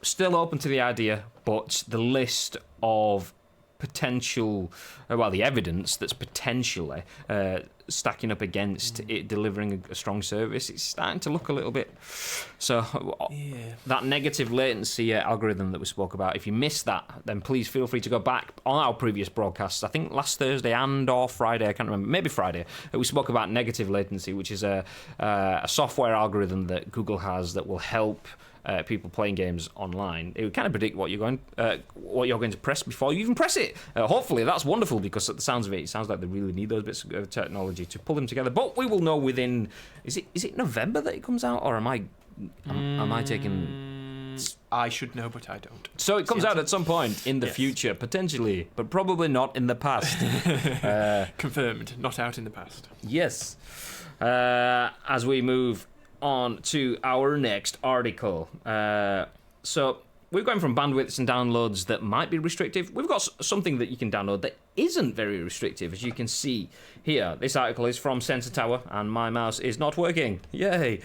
S1: still open to the idea, but the list of potential, the evidence that's potentially stacking up against it delivering a strong service, it's starting to look a little bit. So that negative latency algorithm that we spoke about, if you missed that, then please feel free to go back on our previous broadcasts. I think last Thursday or Friday, I can't remember, maybe Friday, we spoke about negative latency, which is a software algorithm that Google has that will help people playing games online. It would kind of predict what you're going to press before you even press it. Hopefully that's wonderful, because at the sounds of it sounds like they really need those bits of technology to pull them together. But we will know within, is it November that it comes out, or am I taking?
S2: I should know, but I don't.
S1: So it comes out at some point in the future, potentially, but probably not in the past.
S2: Confirmed, not out in the past.
S1: Yes. As we move on to our next article. So we're going from bandwidths and downloads that might be restrictive. We've got something that you can download that isn't very restrictive, as you can see here. This article is from Sensor Tower, and my mouse is not working. Yay!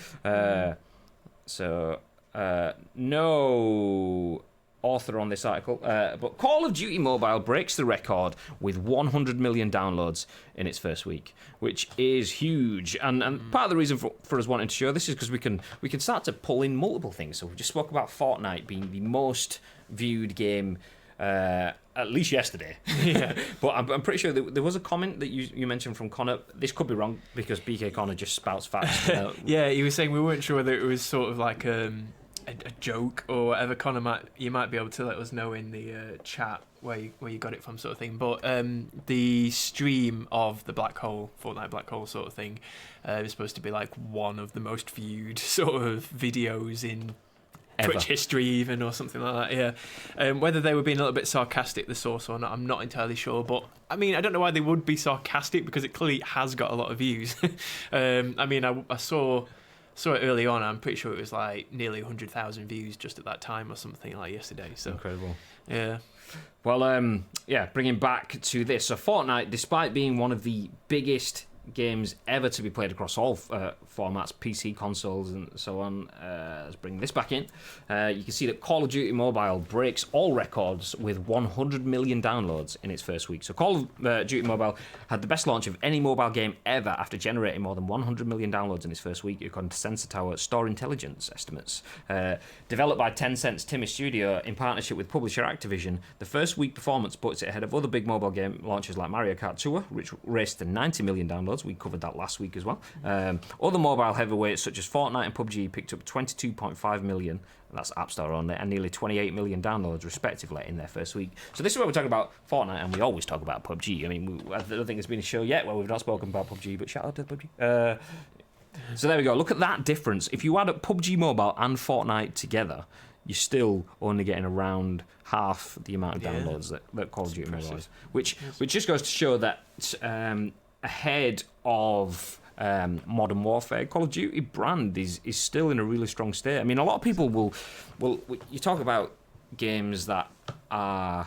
S1: No author on this article, but Call of Duty Mobile breaks the record with 100 million downloads in its first week, which is huge. And part of the reason for us wanting to show this is because we can start to pull in multiple things. So we just spoke about Fortnite being the most viewed game, at least yesterday. Yeah. But I'm pretty sure there was a comment that you mentioned from Connor. This could be wrong, because BK Connor just spouts facts.
S2: Yeah, he was saying we weren't sure whether it was sort of like a joke or whatever. Connor, you might be able to let us know in the chat where you got it from, sort of thing. But the stream of the Fortnite Black Hole sort of thing is supposed to be like one of the most viewed sort of videos in Twitch history even, or something like that, yeah. Whether they were being a little bit sarcastic, the source, or not, I'm not entirely sure, but I mean, I don't know why they would be sarcastic, because it clearly has got a lot of views. I mean, I saw it early on. I'm pretty sure it was like nearly 100,000 views just at that time or something, like yesterday. So
S1: incredible.
S2: Yeah.
S1: Well, bringing back to this. So Fortnite, despite being one of the biggest games ever to be played across all formats, PC, consoles, and so on. Let's bring this back in. You can see that Call of Duty Mobile breaks all records with 100 million downloads in its first week. So Call of Duty Mobile had the best launch of any mobile game ever after generating more than 100 million downloads in its first week, according to Sensor Tower Store Intelligence estimates. Developed by Tencent's Timmy Studio in partnership with publisher Activision, the first week performance puts it ahead of other big mobile game launches like Mario Kart Tour, which raced to 90 million downloads. We covered that last week as well. Other mobile heavyweights such as Fortnite and PUBG picked up 22.5 million, that's App Store only, and nearly 28 million downloads respectively in their first week. So this is where we're talking about Fortnite, and we always talk about PUBG. I mean, I don't think there's been a show yet where we've not spoken about PUBG, but shout out to PUBG. So there we go. Look at that difference. If you add up PUBG Mobile and Fortnite together, you're still only getting around half the amount of downloads that Call of Duty Mobile is, which just goes to show that ahead of Modern Warfare, Call of Duty brand is still in a really strong state. I mean, a lot of people will you talk about games that are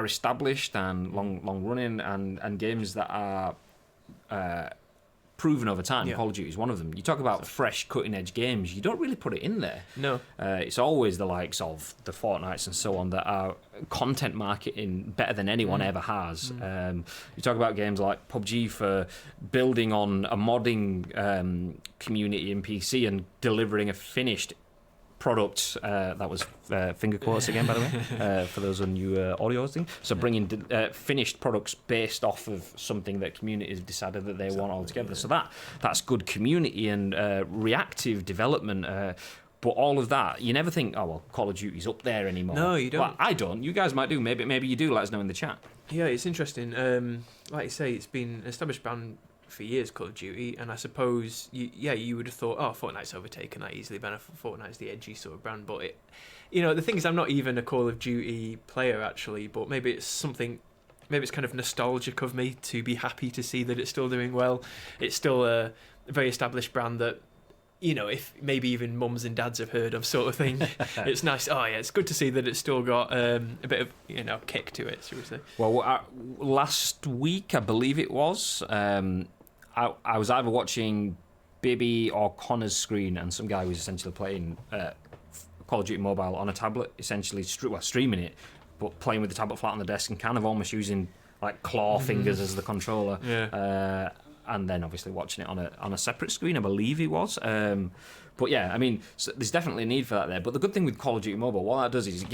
S1: established and long running, and games that are proven over time. Call of Duty is one of them. You talk about fresh, cutting-edge games, you don't really put it in there.
S2: No.
S1: It's always the likes of the Fortnites and so on that are content marketing better than anyone ever has. You talk about games like PUBG for building on a modding community in PC and delivering a finished product. That was finger quotes again, by the way, for those on you audio thing. So bringing finished products based off of something that community has decided that they want altogether. So that's good community and reactive development. But all of that, you never think, oh well, Call of Duty's up there anymore.
S2: No, you don't.
S1: Well, I don't. You guys might do. Maybe you do. Let us know in the chat.
S2: Yeah, it's interesting. Like you say, it's been an established brand for years, Call of Duty, and I suppose you would have thought, oh, Fortnite's overtaken that easily. Fortnite's the edgy sort of brand, but the thing is, I'm not even a Call of Duty player actually, but maybe it's kind of nostalgic of me to be happy to see that it's still doing well. It's still a very established brand that, if maybe even mums and dads have heard of, sort of thing. It's nice. Oh yeah, it's good to see that it's still got a bit of kick to it, should we say?
S1: Well, last week I believe it was. I was either watching Bibby or Connor's screen, and some guy was essentially playing Call of Duty Mobile on a tablet, essentially streaming it, but playing with the tablet flat on the desk and kind of almost using like claw fingers as the controller.
S2: Yeah.
S1: And then obviously watching it on a separate screen, I believe he was. But yeah, I mean, so there's definitely a need for that there. But the good thing with Call of Duty Mobile, what that does is it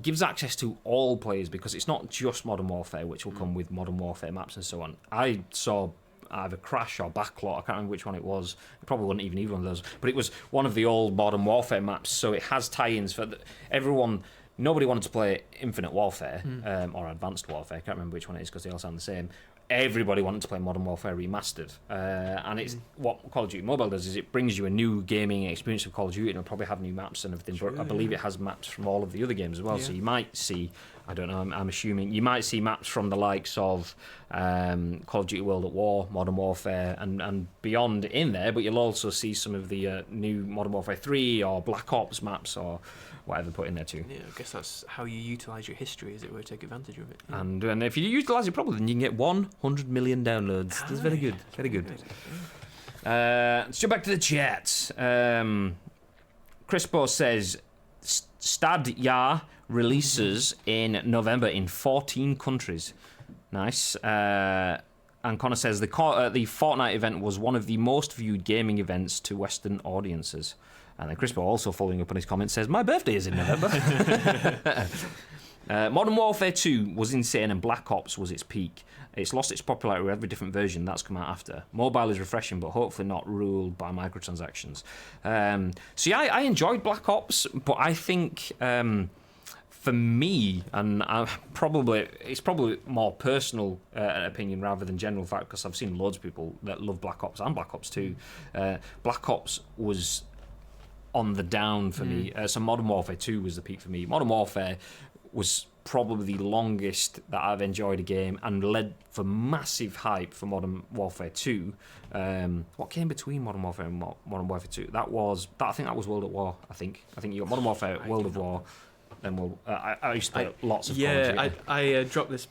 S1: gives access to all players, because it's not just Modern Warfare, which will come with Modern Warfare maps and so on. I saw either Crash or Backlot, I can't remember which one it was. It probably wasn't even either one of those, but it was one of the old Modern Warfare maps, so it has tie-ins for everyone. Nobody wanted to play Infinite Warfare or Advanced Warfare, I can't remember which one it is because they all sound the same. Everybody wanted to play Modern Warfare Remastered, and it's what Call of Duty Mobile does is it brings you a new gaming experience of Call of Duty, and it'll probably have new maps and everything. But I believe it has maps from all of the other games as well, so you might see, I don't know, I'm assuming you might see maps from the likes of Call of Duty World at War, Modern Warfare, and beyond in there, but you'll also see some of the new Modern Warfare 3 or Black Ops maps or whatever put in there too.
S2: Yeah, I guess that's how you utilise your history, as it were, take advantage of it. Yeah.
S1: And if you utilise it properly, then you can get 100 million downloads. That's very good, very good. Let's jump back to the chat. Crispo says Stadia releases in November in 14 countries. Nice. And Connor says the Fortnite event was one of the most viewed gaming events to Western audiences. And then Crispo, also following up on his comment, says, my birthday is in November. Modern Warfare 2 was insane, and Black Ops was its peak. It's lost its popularity with every different version that's come out after. Mobile is refreshing, but hopefully not ruled by microtransactions. So yeah, I enjoyed Black Ops, but I think for me, and it's probably more personal opinion rather than general fact, because I've seen loads of people that love Black Ops and Black Ops 2. Black Ops was on the down for me. So Modern Warfare 2 was the peak for me. Modern Warfare was probably the longest that I've enjoyed a game and led for massive hype for Modern Warfare 2. What came between Modern Warfare and Modern Warfare 2? I think that was World at War. I think you got Modern Warfare, World of War. Then I used to play lots of Call of Duty.
S2: I dropped this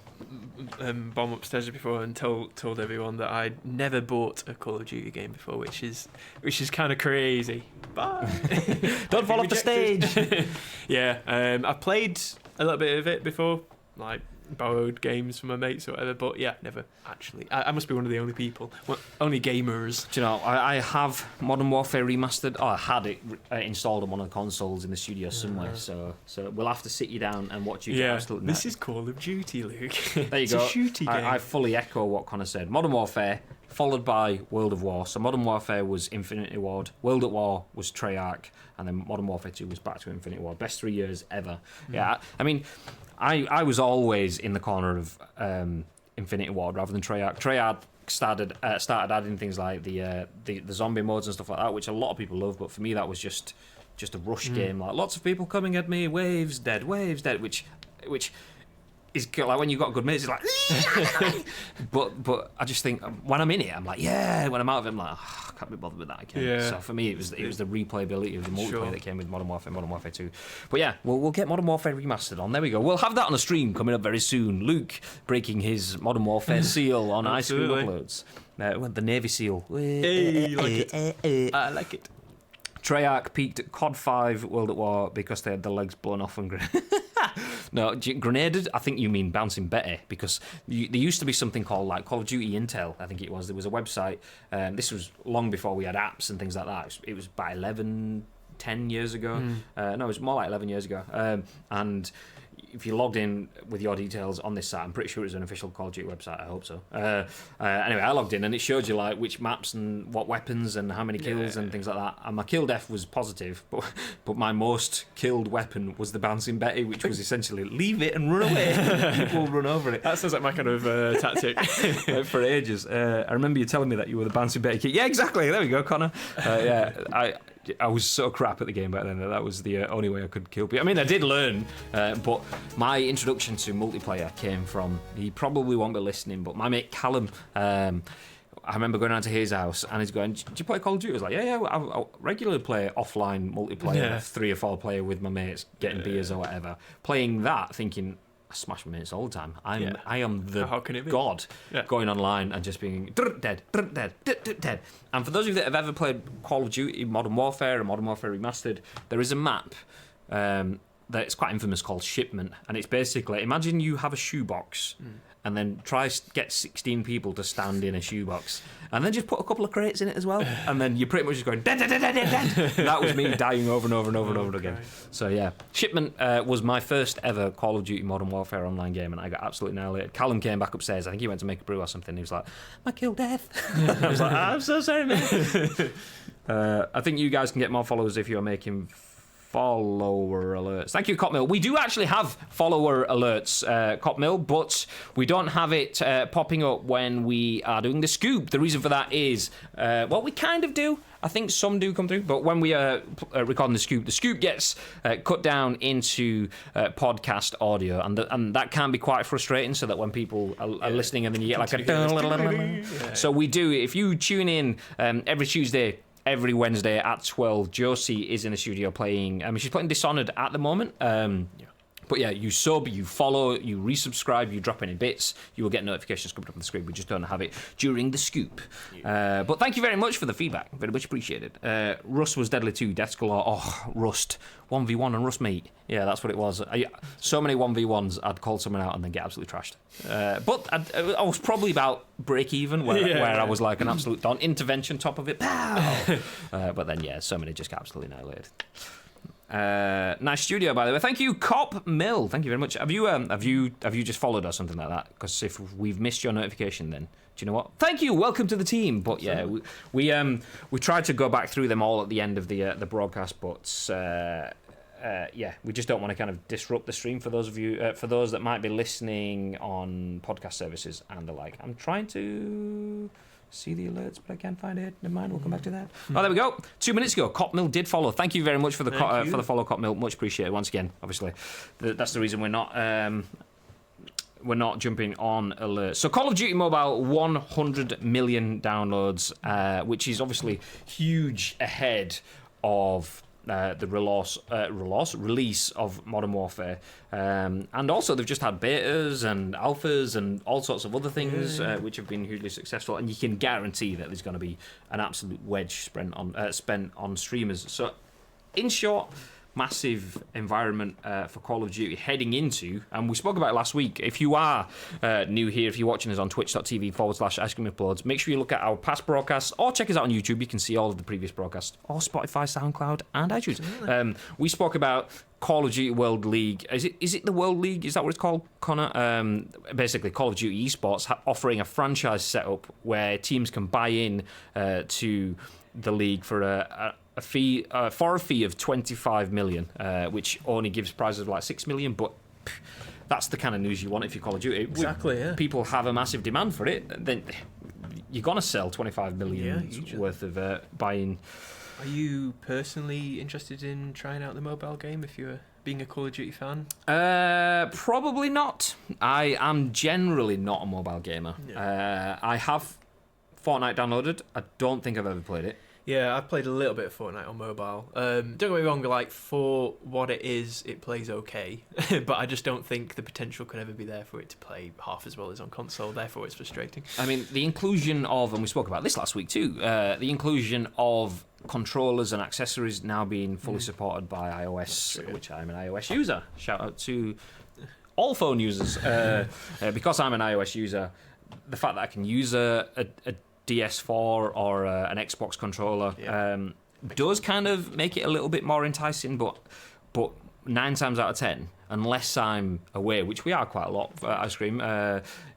S2: bomb upstairs before and told everyone that I'd never bought a Call of Duty game before, which is kind of crazy. Bye.
S1: Don't fall off the stage.
S2: Yeah, I've played a little bit of it before, like borrowed games from my mates or whatever, but yeah, never actually. I must be one of the only people, only gamers.
S1: Do you know, I have Modern Warfare Remastered. I had it installed on one of the consoles in the studio somewhere, so we'll have to sit you down and watch you get absolutely...
S2: This is Call of Duty, Luke.
S1: There you go.
S2: It's a shooty game.
S1: I fully echo what Connor said. Modern Warfare, followed by World of War. So Modern Warfare was Infinity Ward, World at War was Treyarch, and then Modern Warfare 2 was back to Infinity Ward. Best 3 years ever. Yeah, I mean... I was always in the corner of Infinity Ward rather than Treyarch. Treyarch started adding things like the zombie modes and stuff like that, which a lot of people love. But for me, that was just a rush game. Like lots of people coming at me, waves dead, which is like when you've got good mates, it's like. but I just think when I'm in it, I'm like yeah. When I'm out of it, I'm like I can't be bothered with that again.
S2: Yeah.
S1: So for me, it was the replayability of the multiplayer that came with Modern Warfare 2. But yeah, we'll get Modern Warfare Remastered on. There we go. We'll have that on a stream coming up very soon. Luke breaking his Modern Warfare seal on Ice Cream Uploads. The Navy seal.
S2: Hey, you like it? I like it.
S1: Treyarch peaked at COD 5 World at War because they had their legs blown off and No, grenaded, I think you mean bouncing Betty, because there used to be something called like Call of Duty Intel, I think it was. There was a website, this was long before we had apps and things like that. It was about 10 years ago. No, it was more like 11 years ago. And if you logged in with your details on this site, I'm pretty sure it was an official Call of Duty website, I hope so. Anyway, I logged in and it showed you like which maps and what weapons and how many kills and things like that. And my kill def was positive, but my most killed weapon was the bouncing Betty, which was essentially leave it and run away. People run over it.
S2: That sounds like my kind of tactic.
S1: For ages. I remember you telling me that you were the bouncing Betty kid. Yeah, exactly. There we go, Connor. I was so crap at the game back then that was the only way I could kill people. I mean, I did learn, but my introduction to multiplayer came from, he probably won't be listening, but my mate Callum, I remember going around to his house and he's going, do you play Call of Duty? I was like, yeah, I regularly play offline multiplayer, 3 or 4 player with my mates, getting beers or whatever. Playing that, thinking, I smash my mates all the time. I am the god going online and just being dead. And for those of you that have ever played Call of Duty Modern Warfare or Modern Warfare Remastered, there is a map that's quite infamous called Shipment, and it's basically, imagine you have a shoebox and then try to get 16 people to stand in a shoebox and then just put a couple of crates in it as well, and then you're pretty much just going dead. That was me dying over and over and over and over again. So yeah, Shipment was my first ever Call of Duty Modern Warfare online game, and I got absolutely annihilated. Callum came back upstairs, I think he went to make a brew or something, he was like, my kill death. I was like, I'm so sorry, man. I think you guys can get more followers if you're making follower alerts. Thank you, Copmill. We do actually have follower alerts, Copmill, but we don't have it popping up when we are doing the scoop. The reason for that is, well, we kind of do. I think some do come through, but when we are recording the scoop gets cut down into podcast audio, and that can be quite frustrating, so that when people are listening and then you get like a... So we do, if you tune in every Tuesday, every Wednesday at 12, Josie is in the studio playing... she's playing Dishonored at the moment. But yeah, you sub, you follow, you resubscribe, you drop any bits, you will get notifications coming up on the screen. We just don't have it during the scoop. But thank you very much for the feedback. Very much appreciated. Rust was deadly too. Death's Galore. Oh, Rust. 1v1 and Rust, mate. Yeah, that's what it was. So many 1v1s, I'd call someone out and then get absolutely trashed. But I was probably about break even, where I was like an absolute don. Intervention, top of it. Pow! But then, yeah, so many just got absolutely annihilated. Nice studio, by the way. Thank you, Cop Mill. Thank you very much. Have you just followed or something like that? Because if we've missed your notification, then do you know what? Thank you. Welcome to the team. But yeah, we tried to go back through them all at the end of the broadcast, but we just don't want to kind of disrupt the stream for those of you, for those that might be listening on podcast services and the like. I'm trying to see the alerts, but I can't find it. Never mind, we'll come back to that. Oh, there we go. 2 minutes ago, Copmill did follow. Thank you very much for the follow, Copmill. Much appreciated. Once again, obviously, that's the reason we're not jumping on alerts. So Call of Duty Mobile, 100 million downloads, which is obviously huge ahead of the release of Modern Warfare. And also they've just had betas and alphas and all sorts of other things which have been hugely successful, and you can guarantee that there's going to be an absolute wedge spent on streamers. So in short, massive environment for Call of Duty heading into, and we spoke about it last week. If you are new here, if you're watching us on twitch.tv/Ice Cream Uploads, make sure you look at our past broadcasts or check us out on YouTube. You can see all of the previous broadcasts, or Spotify, SoundCloud, and iTunes. We spoke about Call of Duty World League. Is it the World League? Is that what it's called, Connor? Basically, Call of Duty Esports offering a franchise setup where teams can buy in to the league for a fee of 25 million, which only gives prizes of like 6 million, but that's the kind of news you want if you Call of Duty.
S2: Exactly, yeah.
S1: People have a massive demand for it, then you're going to sell 25 million worth of buying.
S2: Are you personally interested in trying out the mobile game if you're being a Call of Duty fan?
S1: Probably not. I am generally not a mobile gamer. Yeah. I have Fortnite downloaded. I don't think I've ever played it.
S2: Yeah, I've played a little bit of Fortnite on mobile. Don't get me wrong, like, for what it is, it plays okay. But I just don't think the potential could ever be there for it to play half as well as on console. Therefore, it's frustrating.
S1: I mean, the inclusion of, and we spoke about this last week too, the inclusion of controllers and accessories now being fully supported by iOS, which I'm an iOS user. Shout out to all phone users. Because I'm an iOS user, the fact that I can use a DS4 or an Xbox controller does kind of make it a little bit more enticing, but 9 times out of 10, unless I'm away, which we are quite a lot for Ice Cream,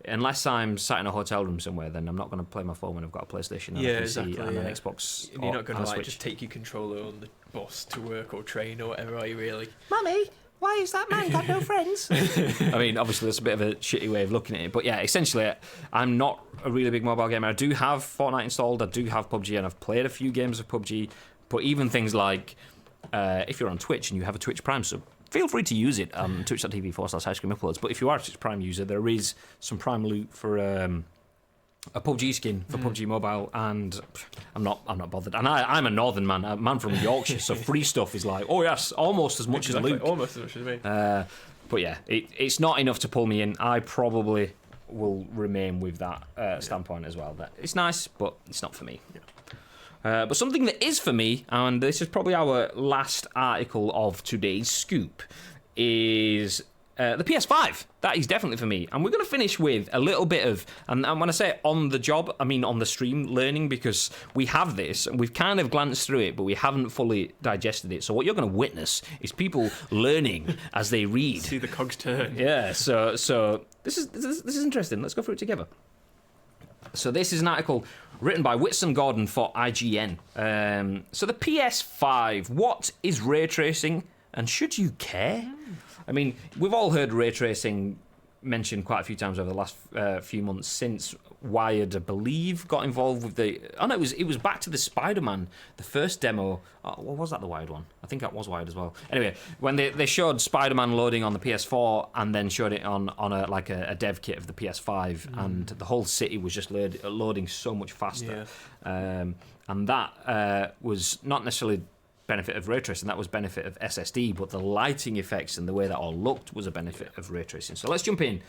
S1: unless I'm sat in a hotel room somewhere, then I'm not going to play my phone when I've got a PlayStation and a PC and an Xbox.
S2: And you're not going to like just take your controller on the bus to work or train or whatever, are you really?
S1: Mummy, why is that man got no friends? I mean, obviously, that's a bit of a shitty way of looking at it. But yeah, essentially, I'm not a really big mobile gamer. I do have Fortnite installed. I do have PUBG, and I've played a few games of PUBG. But even things like, if you're on Twitch and you have a Twitch Prime sub, feel free to use it on twitch.tv/Ice Cream Uploads. But if you are a Twitch Prime user, there is some Prime loot for a PUBG skin for PUBG Mobile, and I'm not bothered. And I'm a northern man, a man from Yorkshire, so free stuff is like, oh yes, almost as much as loot.
S2: Almost as much as me.
S1: But yeah, it's not enough to pull me in. I probably will remain with that standpoint as well. That it's nice, but it's not for me. Yeah. But something that is for me, and this is probably our last article of today's scoop, is the PS5. That is definitely for me. And we're going to finish with a little bit of, and when I say on the job, I mean on the stream learning, because we have this, and we've kind of glanced through it, but we haven't fully digested it. So what you're going to witness is people learning as they read.
S2: See the cogs turn.
S1: Yeah, so this is interesting. Let's go through it together. So this is an article written by Whitson Gordon for IGN. So the PS5, what is ray tracing, and should you care? I mean, we've all heard ray tracing mentioned quite a few times over the last few months since Wired, I believe, got involved with the... Oh, no, it was back to the Spider-Man, the first demo. Oh, was that the Wired one? I think that was Wired as well. Anyway, when they showed Spider-Man loading on the PS4 and then showed it on a dev kit of the PS5, and the whole city was just loading so much faster. Yeah. And that was not necessarily benefit of ray tracing, that was benefit of SSD, but the lighting effects and the way that all looked was a benefit of ray tracing. So let's jump in.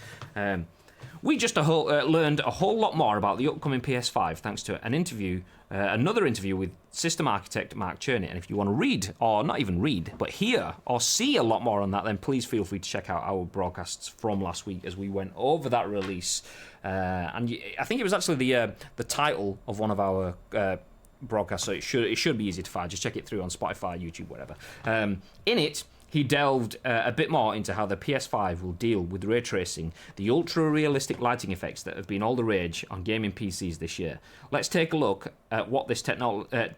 S1: We just learned a whole lot more about the upcoming PS5 thanks to another interview with system architect Mark Cherney. And if you want to read, or not even read, but hear or see a lot more on that, then please feel free to check out our broadcasts from last week as we went over that release. And I think it was actually the title of one of our broadcast, so it should be easy to find. Just check it through on Spotify, YouTube, whatever. In it, he delved a bit more into how the PS5 will deal with ray tracing, the ultra-realistic lighting effects that have been all the rage on gaming PCs this year. Let's take a look at what this technology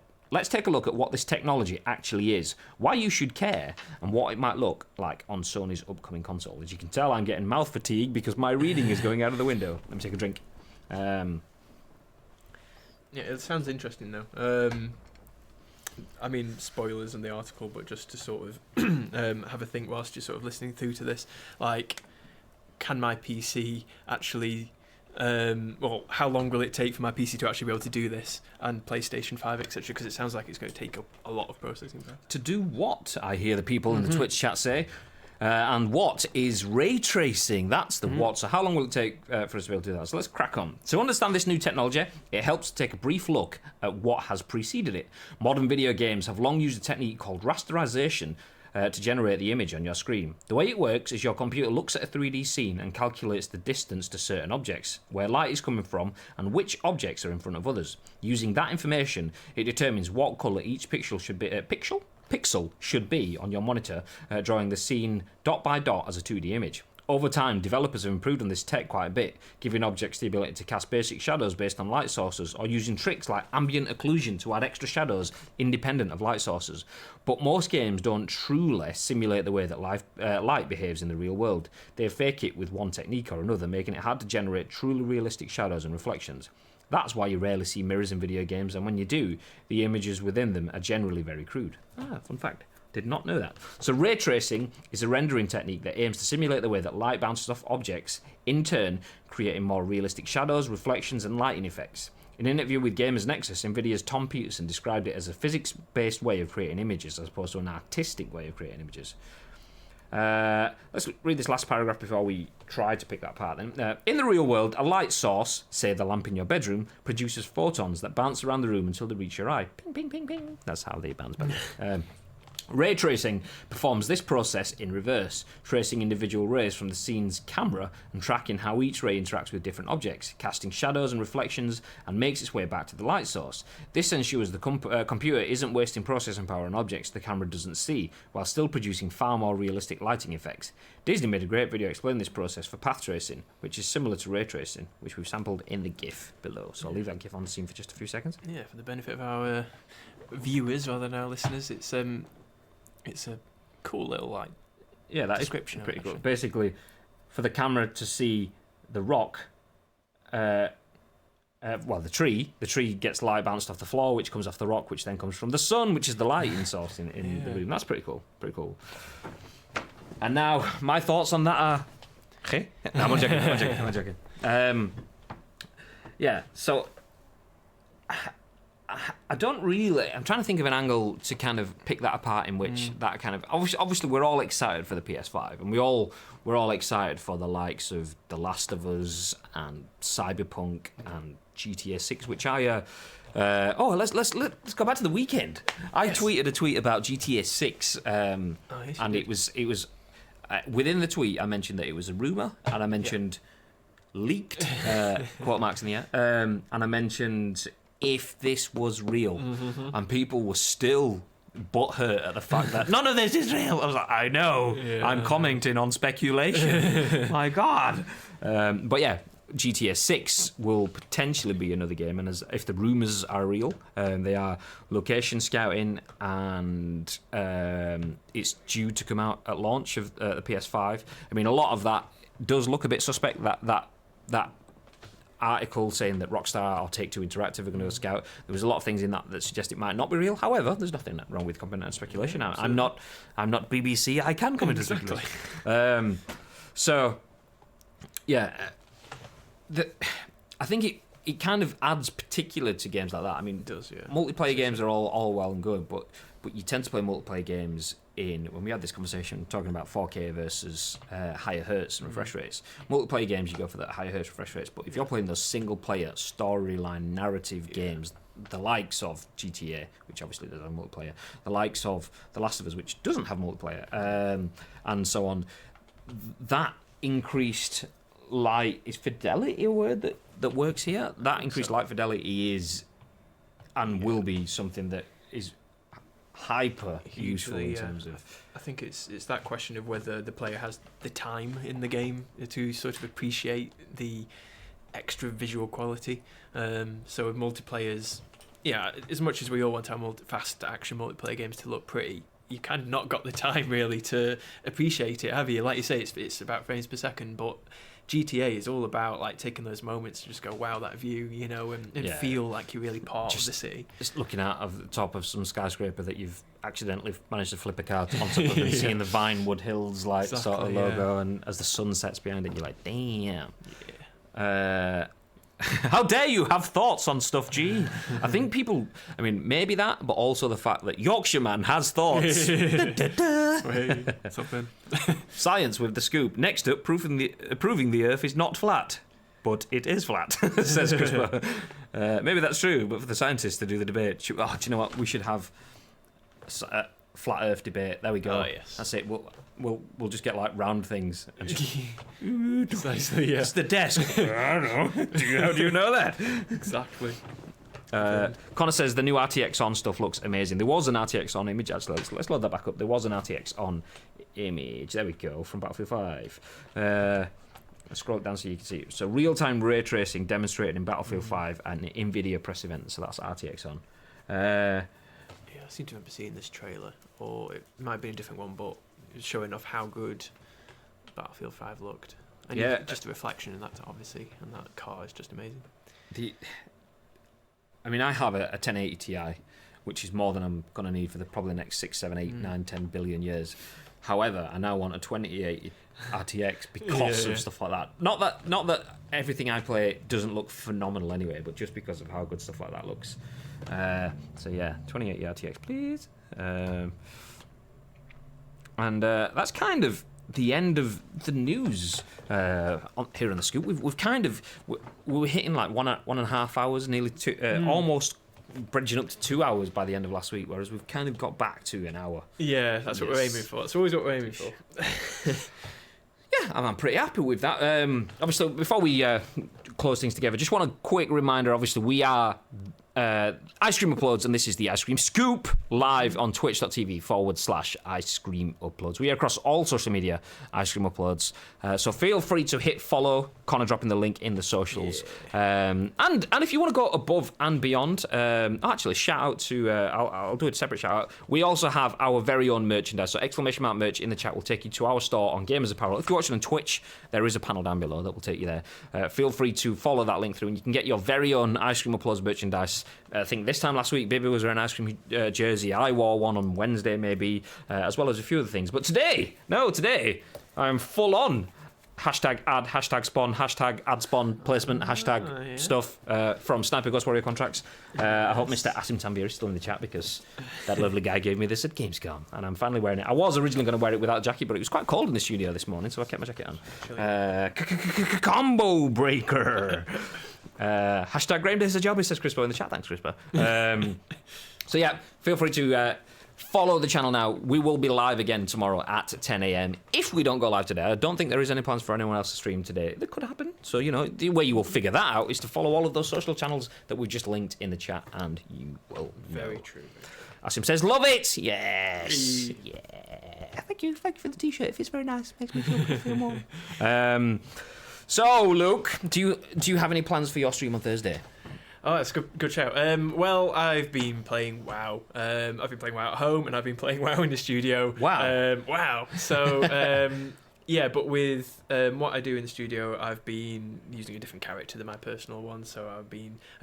S1: actually is, why you should care, and what it might look like on Sony's upcoming console. As you can tell, I'm getting mouth fatigue because my reading is going out of the window. Let me take a drink.
S2: Yeah, it sounds interesting though. I mean, spoilers in the article, but just to sort of have a think whilst you're sort of listening through to this, like, can my PC actually, well, how long will it take for my PC to actually be able to do this, and PlayStation 5, etc., because it sounds like it's going to take up a lot of processing power.
S1: To do what, I hear the people in the Twitch chat say. And what is ray tracing? That's the what. So how long will it take for us to be able to do that? So let's crack on. To understand this new technology, it helps to take a brief look at what has preceded it. Modern video games have long used a technique called rasterization to generate the image on your screen. The way it works is your computer looks at a 3D scene and calculates the distance to certain objects, where light is coming from, and which objects are in front of others. Using that information, it determines what colour each pixel should be. Pixel should be on your monitor, drawing the scene dot by dot as a 2D image. Over time, developers have improved on this tech quite a bit, giving objects the ability to cast basic shadows based on light sources, or using tricks like ambient occlusion to add extra shadows independent of light sources. But most games don't truly simulate the way that light behaves in the real world. They fake it with one technique or another, making it hard to generate truly realistic shadows and reflections. That's why you rarely see mirrors in video games, and when you do, the images within them are generally very crude. Fun fact. Did not know that. So ray tracing is a rendering technique that aims to simulate the way that light bounces off objects, in turn creating more realistic shadows, reflections, and lighting effects. In an interview with Gamers Nexus, Nvidia's Tom Peterson described it as a physics-based way of creating images as opposed to an artistic way of creating images. Let's read this last paragraph before we try to pick that apart then. In the real world, a light source, say the lamp in your bedroom, produces photons that bounce around the room until they reach your eye. Ping, ping, ping, ping. That's how they bounce back. Ray tracing performs this process in reverse, tracing individual rays from the scene's camera and tracking how each ray interacts with different objects, casting shadows and reflections, and makes its way back to the light source. This ensures the computer isn't wasting processing power on objects the camera doesn't see, while still producing far more realistic lighting effects. Disney made a great video explaining this process for path tracing, which is similar to ray tracing, which we've sampled in the GIF below. So I'll leave that GIF on the scene for just a few seconds.
S2: Yeah, for the benefit of our viewers rather than our listeners, it's a cool little description.
S1: Is pretty cool. Basically, for the camera to see the rock, the tree gets light bounced off the floor, which comes off the rock, which then comes from the sun, which is the lighting source in the room. That's pretty cool. Pretty cool. And now my thoughts on that are. Okay. No, I'm joking. So. I don't really. I'm trying to think of an angle to kind of pick that apart in which that kind of. Obviously, we're all excited for the PS5, and we're all excited for the likes of The Last of Us and Cyberpunk and GTA 6, which I. Let's go back to the weekend. I tweeted a tweet about GTA 6, and it was within the tweet I mentioned that it was a rumor, and I mentioned leaked quote marks in the air, and I mentioned. If this was real, and people were still butthurt at the fact that none of this is real. I was like, I know, I'm commenting on speculation. My God. But yeah, GTA 6 will potentially be another game, and if the rumours are real, they are location scouting, and it's due to come out at launch of the PS5. I mean, a lot of that does look a bit suspect, that article saying that Rockstar or Take-Two Interactive are going to go scout. There was a lot of things in that suggest it might not be real. However, there's nothing wrong with commenting on speculation. I'm not BBC. I can comment on speculation. I think it kind of adds particular to games like that. I mean,
S2: it does, yeah.
S1: Multiplayer games are all well and good, but you tend to play multiplayer games when we had this conversation talking about 4K versus higher hertz and refresh rates. Multiplayer games, you go for the higher hertz refresh rates, but if you're playing those single player storyline narrative games, the likes of GTA, which obviously doesn't have multiplayer, the likes of The Last of Us, which doesn't have multiplayer, and so on, that increased light, is fidelity a word that works here? That increased light fidelity is and will be something that is hyper useful in terms of.
S2: I think it's that question of whether the player has the time in the game to sort of appreciate the extra visual quality. So with multiplayers, as much as we all want our fast action multiplayer games to look pretty, you kind of not got the time really to appreciate it, have you? Like you say, it's about frames per second, but GTA is all about like taking those moments to just go, wow, that view, you know, and feel like you're really part of the city.
S1: Just looking out of the top of some skyscraper that you've accidentally managed to flip a car on top of, and seeing the Vinewood Hills like sort of logo, and as the sun sets behind it, you're like, damn. Yeah. How dare you have thoughts on stuff, G? I think people, I mean, maybe that, but also the fact that Yorkshireman has thoughts.
S2: Wait, something.
S1: Science with the scoop. Next up, proving the Earth is not flat, but it is flat, says Crispar. Maybe that's true, but for the scientists to do the debate, do you know what? We should have a flat Earth debate. There we go.
S2: Oh, yes.
S1: That's it. We'll just get like round things. And just,
S2: Precisely, yeah.
S1: It's the desk. I don't know. How do you know that?
S2: Exactly.
S1: Connor says the new RTX on stuff looks amazing. There was an RTX on image, actually. Let's load that back up. There was an RTX on image. There we go, from Battlefield 5. Let's scroll it down so you can see it. So real-time ray tracing demonstrated in Battlefield 5 and NVIDIA press event. So that's RTX on.
S2: Yeah, I seem to remember seeing this trailer, or it might be a different one, but it's showing off how good Battlefield 5 looked. And just a reflection in that, obviously, and that car is just amazing.
S1: I mean, I have a 1080 Ti, which is more than I'm going to need for probably the next 6, 7, 8, 9, 10 billion years. However, I now want a 2080 RTX because of stuff like that. Not that everything I play doesn't look phenomenal anyway, but just because of how good stuff like that looks. So yeah, 2080 RTX, please. And that's kind of the end of the news here on the scoop. We've kind of we were hitting like 1.5 hours, nearly 2, almost bridging up to 2 hours by the end of last week, whereas we've kind of got back to an hour.
S2: Yeah, that's what we're aiming for. That's always what we're aiming for.
S1: Yeah, I'm pretty happy with that. Obviously, before we close things together, just want a quick reminder. Obviously, we are Ice Cream Uploads, and this is the Ice Cream Scoop, live on twitch.tv/Ice Cream Uploads. We are across all social media, Ice Cream Uploads. So feel free to hit follow. Connor dropping the link in the socials. Yeah. And if you want to go above and beyond, actually, shout out to, I'll do a separate shout out. We also have our very own merchandise. So exclamation mark merch in the chat will take you to our store on Gamers Apparel. If you're watching on Twitch, there is a panel down below that will take you there. Feel free to follow that link through, and you can get your very own Ice Cream Uploads merchandise. I think this time last week, Bibi was wearing an ice cream jersey. I wore one on Wednesday, maybe, as well as a few other things. But today, I'm full on. Hashtag ad, hashtag spawn, hashtag ad spawn placement, hashtag stuff from Sniper Ghost Warrior contracts. I hope Mr. Asim Tanvir is still in the chat, because that lovely guy gave me this at Gamescom, and I'm finally wearing it. I was originally going to wear it without a jacket, but it was quite cold in the studio this morning, so I kept my jacket on. Combo breaker. Hashtag Graham does a job, says Crispo in the chat. Thanks, Crispo. So yeah, feel free to follow the channel now. We will be live again tomorrow at 10 a.m. If we don't go live today, I don't think there is any plans for anyone else to stream today. That could happen. So, you know, the way you will figure that out is to follow all of those social channels that we just linked in the chat, and you will know.
S2: Very true.
S1: Asim says, love it! Yes! Yeah. Thank you for the t-shirt. It fits very nice. Makes me feel warm. So, Luke, do you have any plans for your stream on Thursday?
S2: Oh, that's a good shout. Well, I've been playing WoW. I've been playing WoW at home, and I've been playing WoW in the studio.
S1: Wow.
S2: Wow. So, yeah, but with what I do in the studio, I've been using a different character than my personal one. So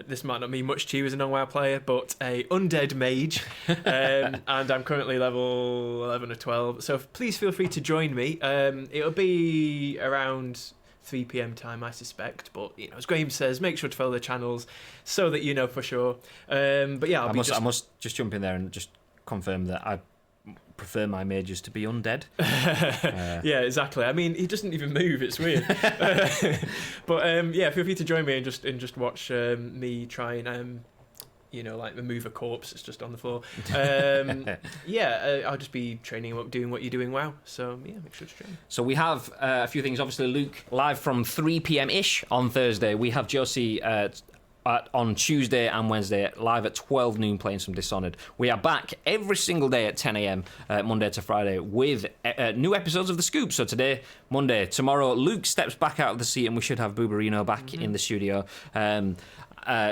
S2: this might not mean much to you as a non-WoW player, but a undead mage. And I'm currently level 11 or 12. So please feel free to join me. It'll be around 3 p.m. time, I suspect, but you know, as Graham says, make sure to follow the channels so that you know for sure. But yeah, I
S1: must just jump in there and just confirm that I prefer my mages to be undead.
S2: Yeah, exactly. I mean, he doesn't even move. It's weird. But yeah, feel free to join me and just watch me try and you know, like remove a corpse that's just on the floor. Yeah, I'll just be training up, doing what you're doing. WoW. So yeah, make sure to train.
S1: So we have a few things. Obviously, Luke live from 3 p.m. ish on Thursday. We have Josie on Tuesday and Wednesday live at 12 noon playing some Dishonored. We are back every single day at 10 a.m. Monday to Friday with new episodes of The Scoop. So today, Monday, tomorrow, Luke steps back out of the seat and we should have Booberino back in the studio.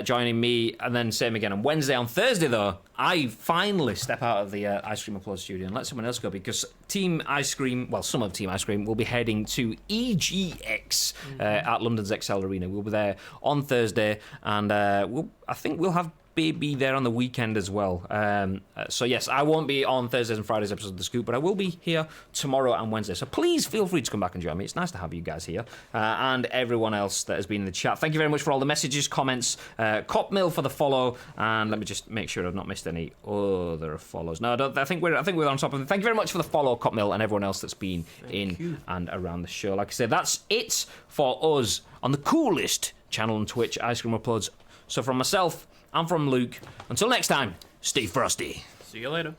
S1: joining me, and then same again on Wednesday. On Thursday, though, I finally step out of the Ice Cream Upload studio and let someone else go, because Team Ice Cream, well, some of Team Ice Cream will be heading to EGX at London's XL Arena. We'll be there on Thursday, and I think we'll have Baby there on the weekend as well. So yes, I won't be on Thursdays and Fridays episodes of The Scoop, but I will be here tomorrow and Wednesday. So please feel free to come back and join me. It's nice to have you guys here, and everyone else that has been in the chat. Thank you very much for all the messages, comments. Copmill for the follow, and let me just make sure I've not missed any other follows. No, I think we're on top of it. Thank you very much for the follow, Copmill, and everyone else that's been and around the show. Like I said, that's it for us on the coolest channel on Twitch, Ice Cream Uploads. So from myself, I'm from Luke. Until next time, stay frosty.
S2: See you later.